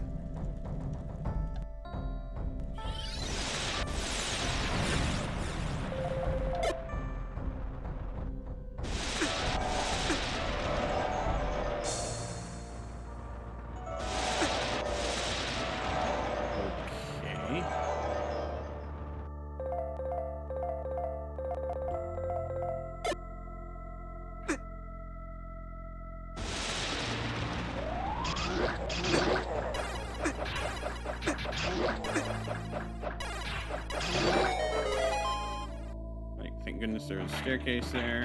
Like, thank goodness there's a staircase there.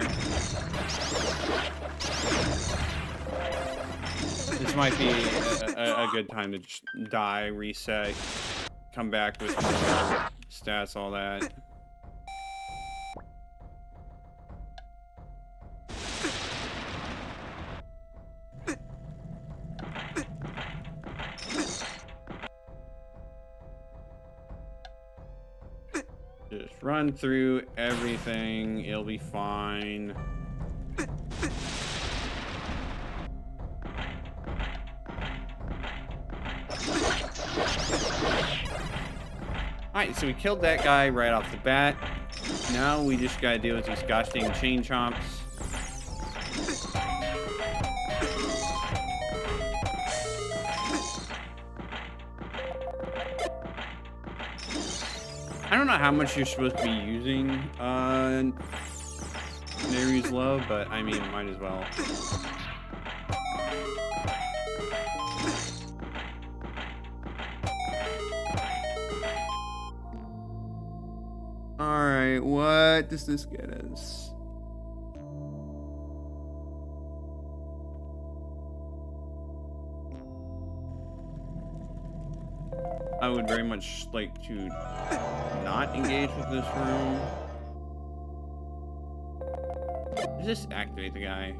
This might be a good time to just die, reset, come back with more stats, all that. Just run through everything, it'll be fine. Alright, so we killed that guy right off the bat. Now we just gotta deal with these gosh dang chain chomps. I don't know how much you're supposed to be using Neru's Love, but I mean, might as well. Alright, what does this get us? I would very much like to not engage with this room. Just activate the guy.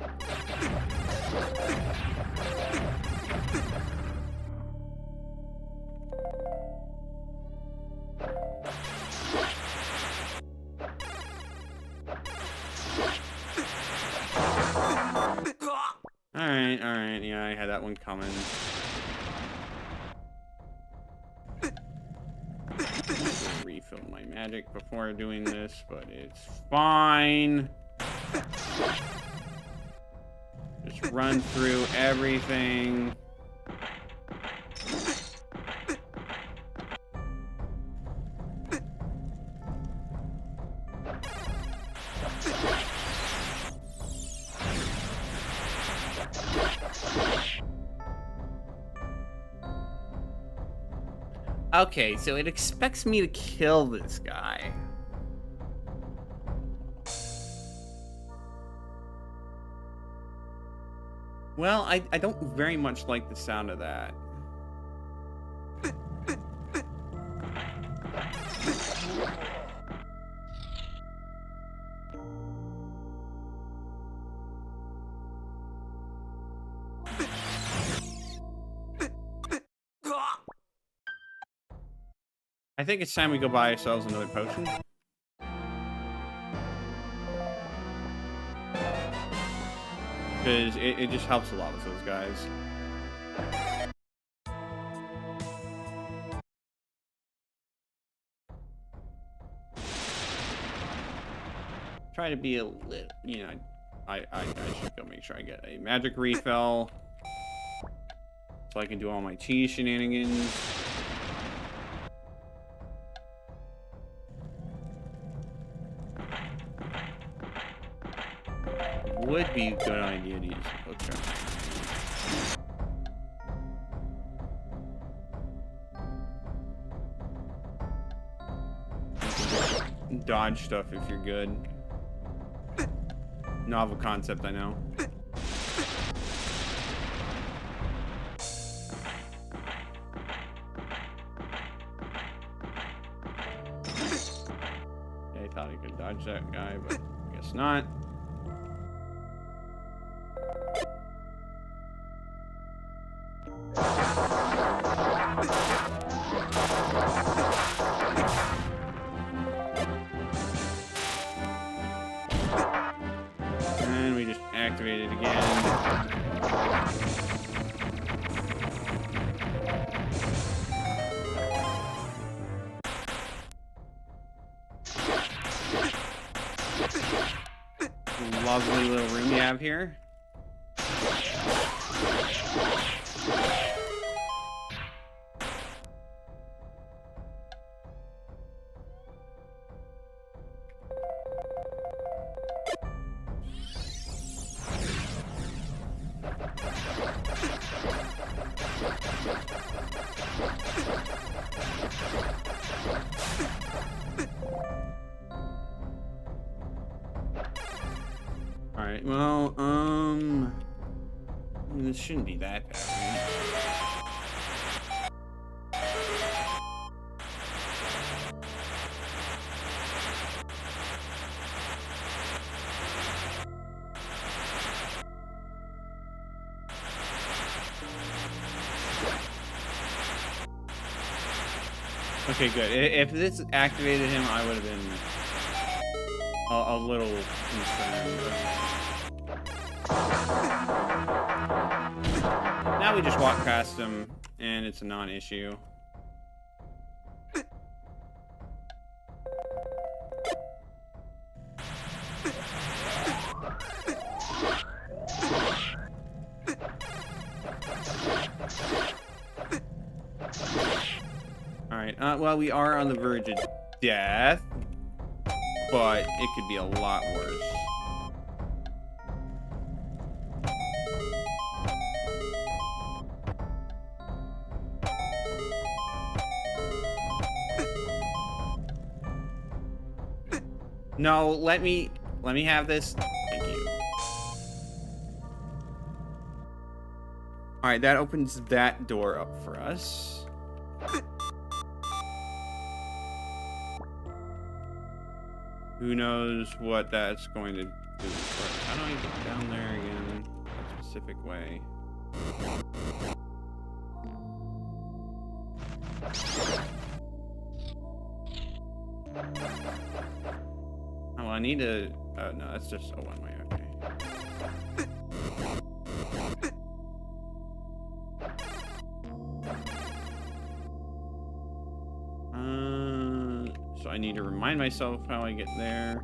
Alright. Yeah, I had that one coming. Refill my magic before doing this, but it's fine. Just run through everything. Okay, so it expects me to kill this guy. Well, I don't very much like the sound of that. I think it's time we go buy ourselves another potion. Because it just helps a lot with those guys. Try to be a little, you know, I should go make sure I get a magic refill. So I can do all my tea shenanigans. Would be a good idea to use the book chart. Dodge stuff if you're good. Novel concept, I know. Yeah, I thought I could dodge that guy, but I guess not. And we just activate it again. Lovely little room you have here. Alright, well, this shouldn't be that bad, right? Okay, good. If this activated him, I would have been a little concerned. Now we just walk past him, and it's a non-issue. Alright, well, we are on the verge of death, but it could be a lot worse. No, let me have this. Thank you. All right, that opens that door up for us. Who knows what that's going to do? How do I get down there again? A specific way. Oh, I need to... Oh, no, that's just a one-way, okay. remind myself how I get there.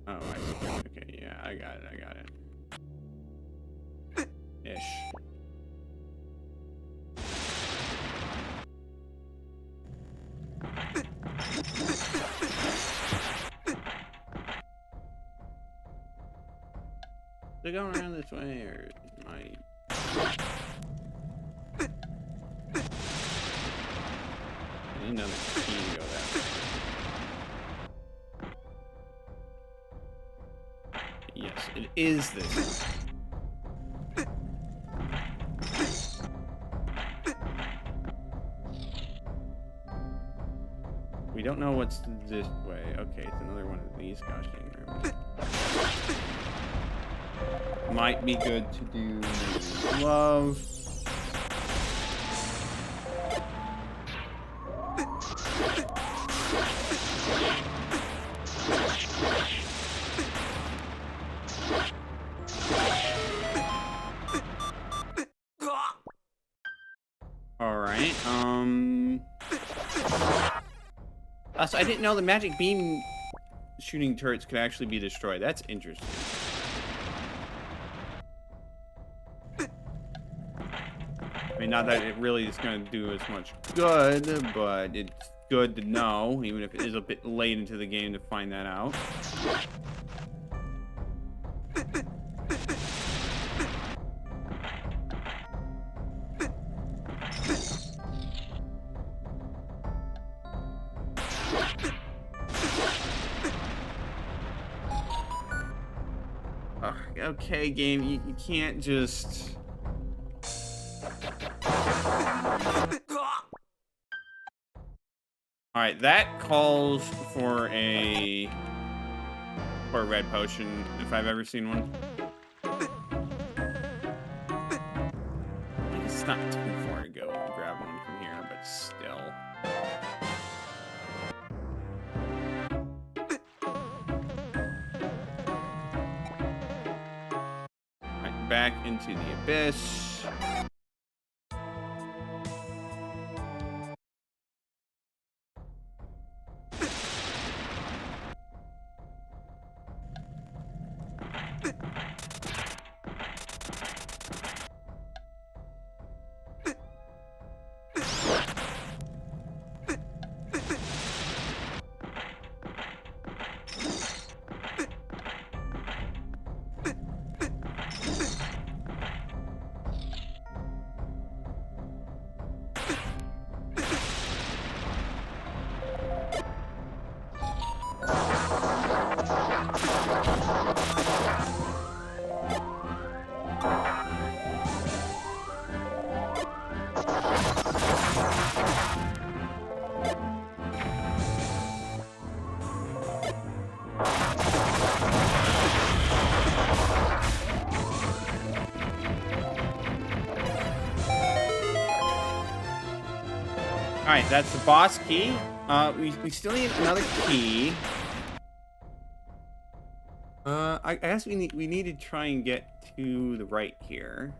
Oh, I see. Okay, yeah, I got it. Ish. They're going around this way, or am I... I need another key to go that way. Yes, it is this. We don't know what's this way. Okay, it's another one of these. Gosh dang rooms. Might be good to do glove. All right. So I didn't know the magic beam shooting turrets could actually be destroyed. That's interesting. I mean, not that it really is going to do as much good, but it's good to know, even if it is a bit late into the game to find that out. Okay, game, you can't just... Alright, that calls for a red potion, if I've ever seen one. It's not too far to go and grab one from here, but still. Right, back into the abyss. Alright, that's the boss key. We still need another key. I guess we need to try and get to the right here.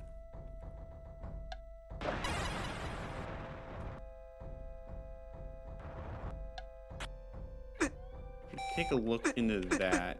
Take a look into that.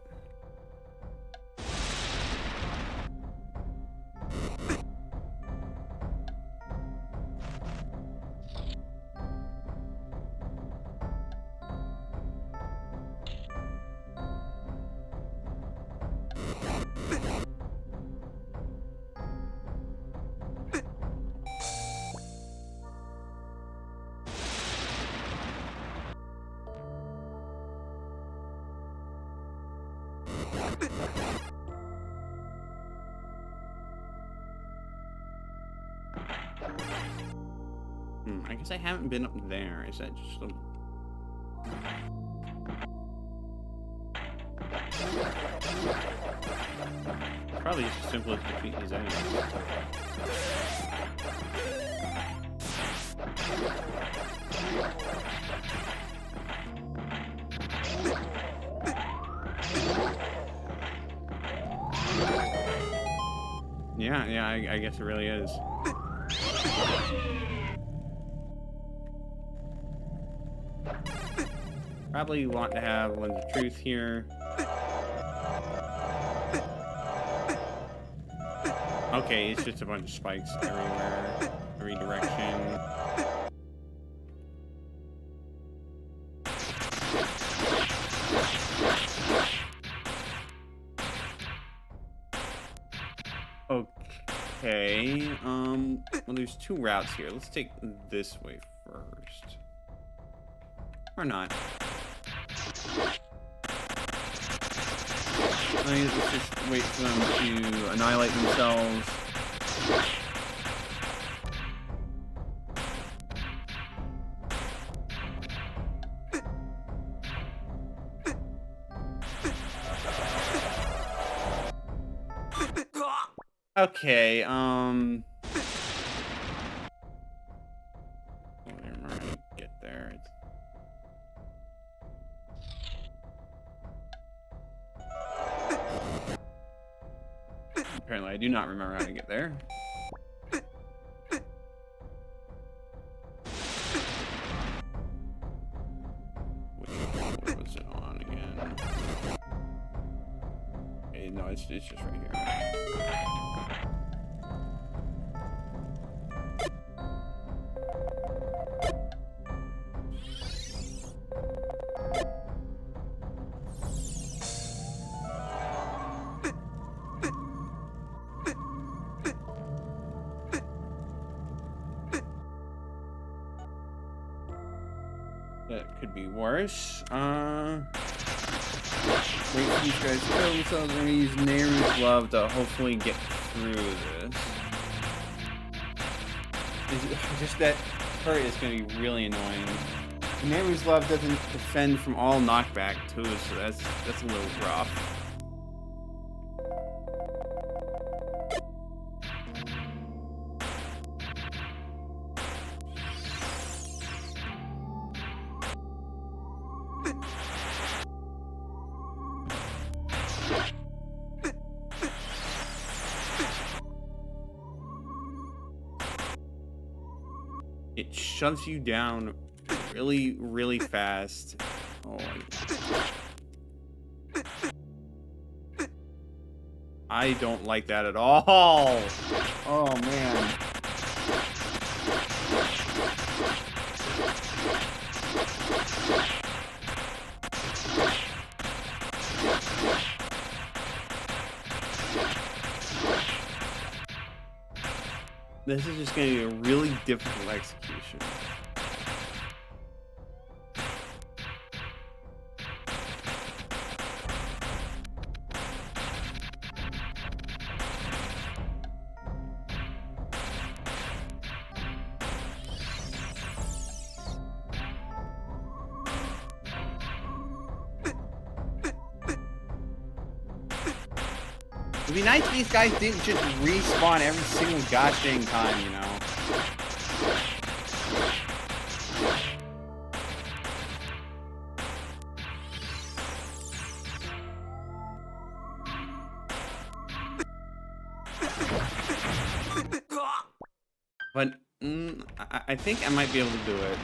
I guess I haven't been up there. Is that just a... Probably just as simple as defeat these enemies. Yeah, I guess it really is. Probably want to have Lens of Truth here. Okay, it's just a bunch of spikes everywhere, every direction. Okay, well, there's two routes here. Let's take this way first. Or not. Let's just wait for them to annihilate themselves. Okay, get there. Apparently, I do not remember how to get there. What was it on again? Okay, no, it's just right here. That could be worse. Wait for these guys to kill themselves. I'm gonna use Nehru's Love to hopefully get through this. Just that part is gonna be really annoying. Nehru's Love doesn't defend from all knockback too, so that's a little rough. It shoves you down really, really fast. Oh, I don't like that at all. Oh, man. This is just going to be a really difficult execution. It'd be nice if these guys didn't just respawn every single gosh dang time, you know? But, I think I might be able to do it.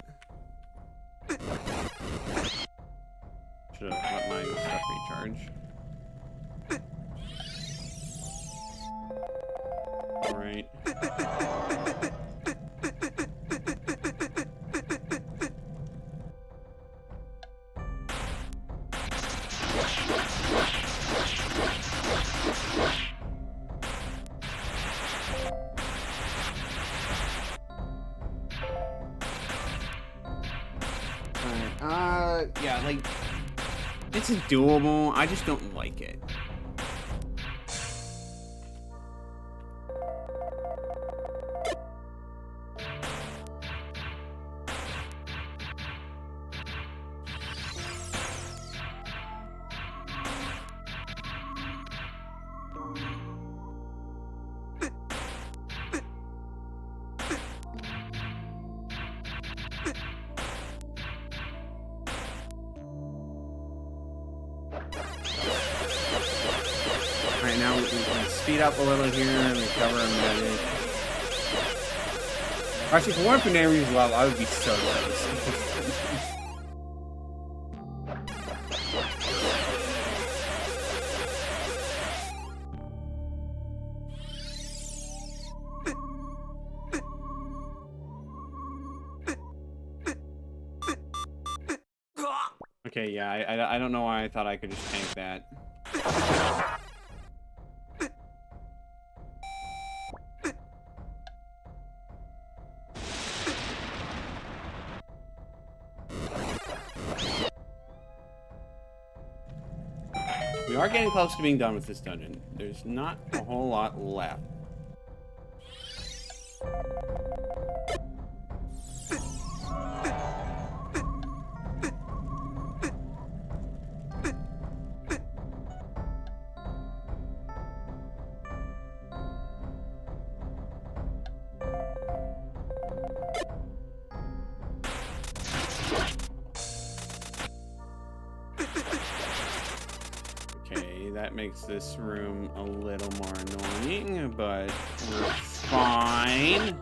Should have let my stuff recharge. Alright. Yeah, like, it's doable, I just don't like it. Alright, now we can speed up a little here and recover a minute. Actually, if it weren't for Nary's love, I would be so nice. Okay, yeah, I don't know why I thought I could just tank that. We are getting close to being done with this dungeon. There's not a whole lot left. That makes this room a little more annoying, but we're fine.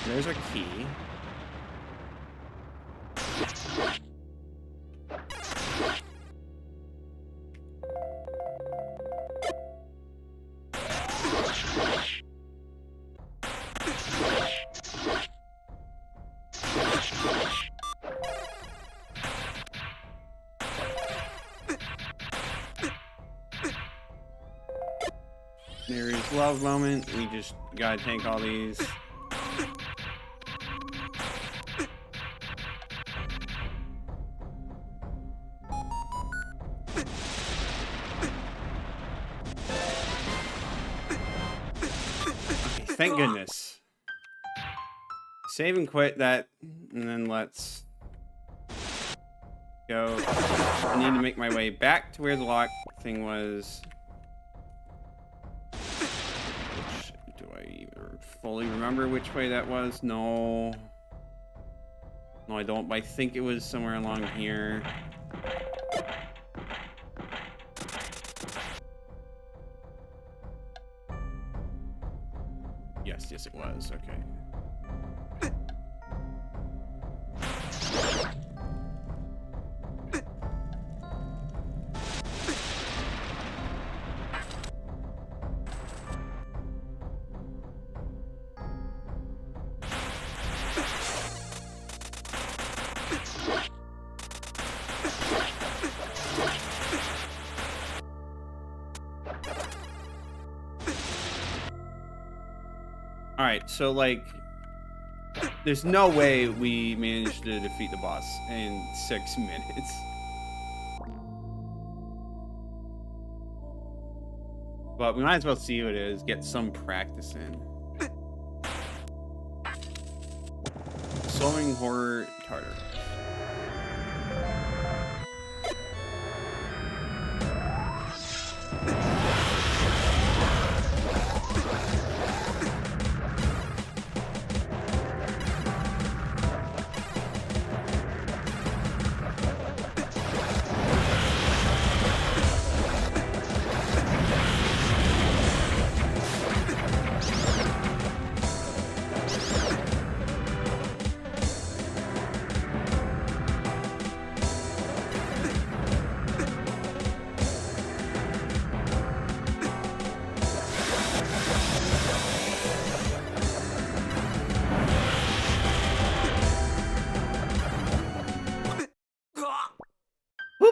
There's our key. There's love moment. We just gotta tank all these. Thank goodness. Save and quit that, and then let's go. I need to make my way back to where the lock thing was. Do I even fully remember which way that was? No. No, I don't, but I think it was somewhere along here. Yes, it was. Okay. Alright, so like, there's no way we managed to defeat the boss in 6 minutes. But we might as well see what it is, get some practice in. Soaring Horror Tartar.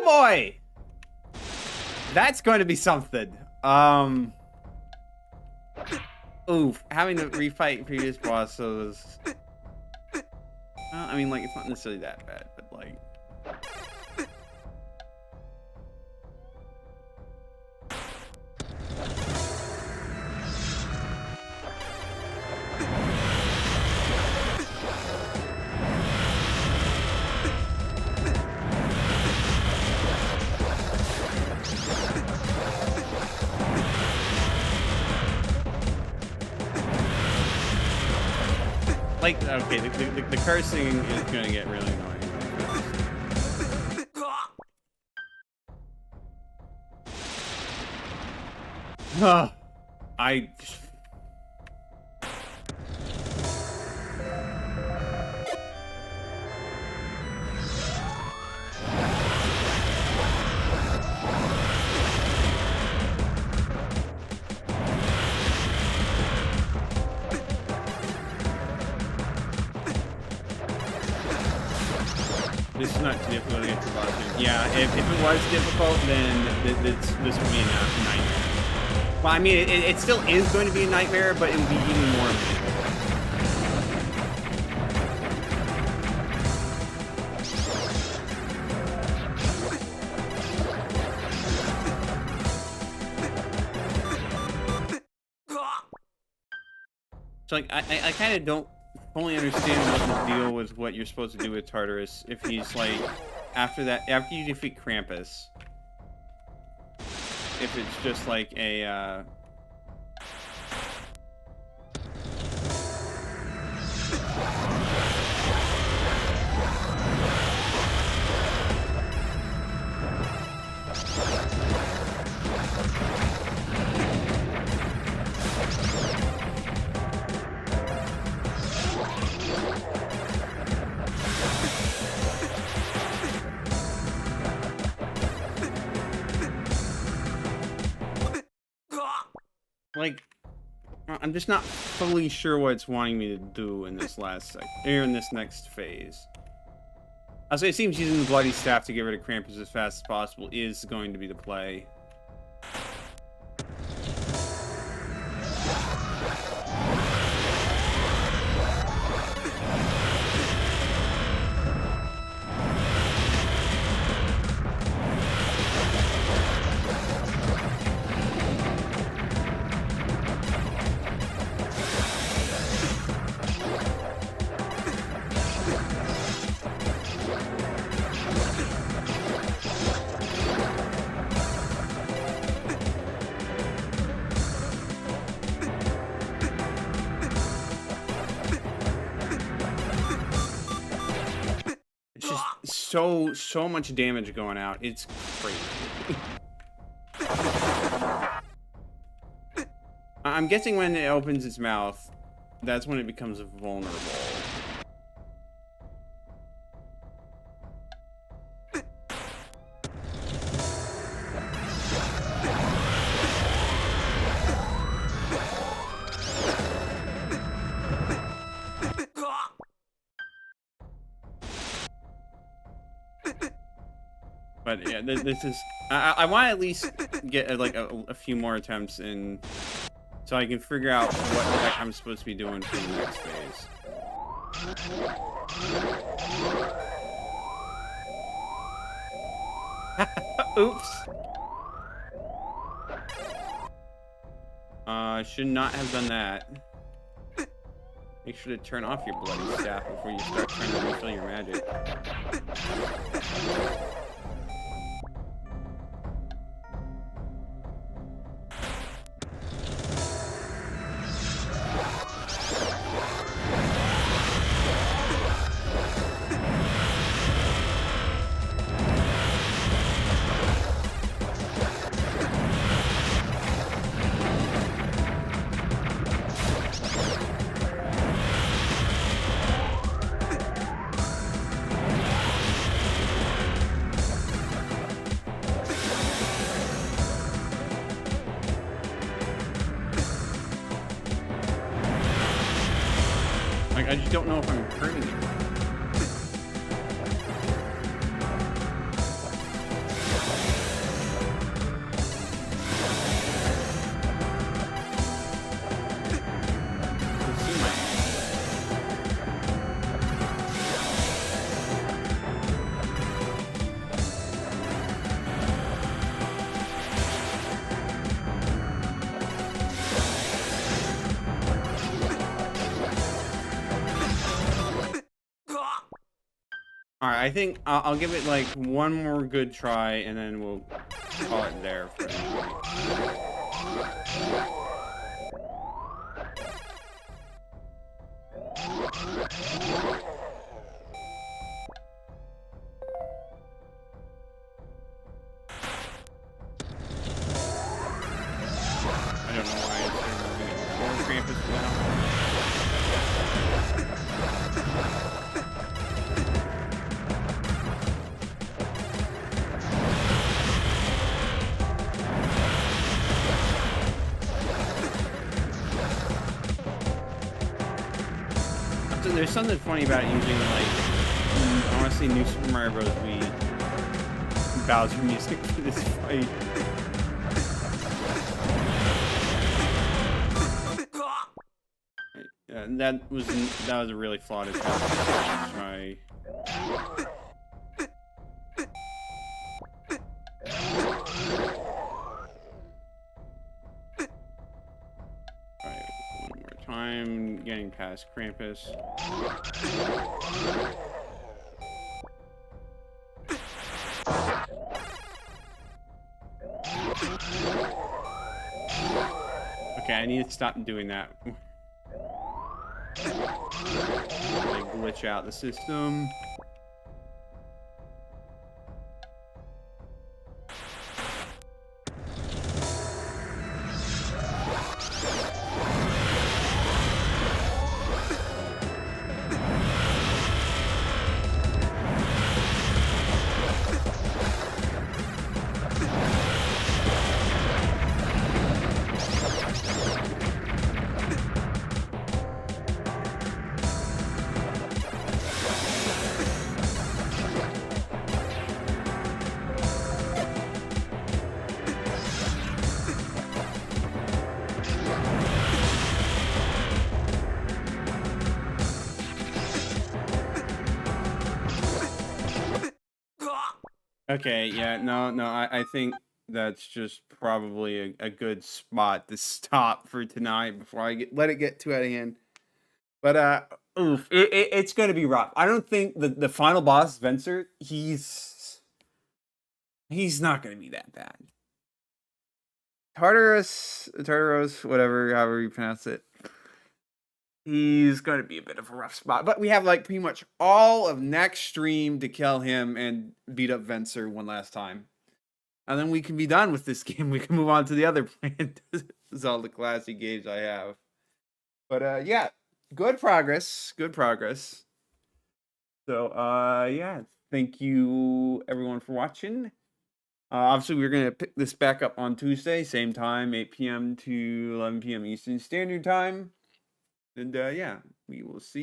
Boy! That's going to be something. Oof, having to refight previous bosses. I mean, like, it's not necessarily that bad, but like. Like, okay, the cursing is gonna get really annoying. I. This is not too difficult to get to the bottom. Yeah, if it was difficult, then this would be a nightmare. Well, I mean, it still is going to be a nightmare, but it would be even more of So, like, I kind of don't fully understand what the deal with what you're supposed to do with Tartarus. If he's, like, after you defeat Krampus, if it's just, like, a, like, I'm just not fully sure what it's wanting me to do in this in this next phase. I'll say it seems using the bloody staff to get rid of Krampus as fast as possible is going to be the play. So much damage going out. It's crazy. I'm guessing when it opens its mouth, that's when it becomes vulnerable. But yeah, this is. I want to at least get like a few more attempts in, so I can figure out what the heck I'm supposed to be doing for the next phase. Oops. I should not have done that. Make sure to turn off your bloody staff before you start trying to refill your magic. I just don't know if I'm hurting it. All right, I think I'll give it like one more good try, and then we'll call it there for tonight. I don't know why it's moving it before Krampus now. So there's something funny about using like honestly New Super Mario Bros. Wii Bowser music for this fight. That was a really flawed attempt to try. Alright, one more time, getting past Krampus. Okay, I need to stop doing that. Like glitch out the system. Okay, yeah, no, I think that's just probably a good spot to stop for tonight before I let it get too out of hand. But oof, it's gonna be rough. I don't think the final boss, Venser, he's not gonna be that bad. Tartarus, whatever, however you pronounce it. He's gonna be a bit of a rough spot, but we have like pretty much all of next stream to kill him and beat up Venser one last time, and then we can be done with this game. We can move on to the other planned Zelda Classic games I have. But yeah, good progress. So yeah, thank you everyone for watching. Obviously, we're gonna pick this back up on Tuesday, same time, 8 p.m. to 11 p.m. Eastern Standard Time. And yeah, we will see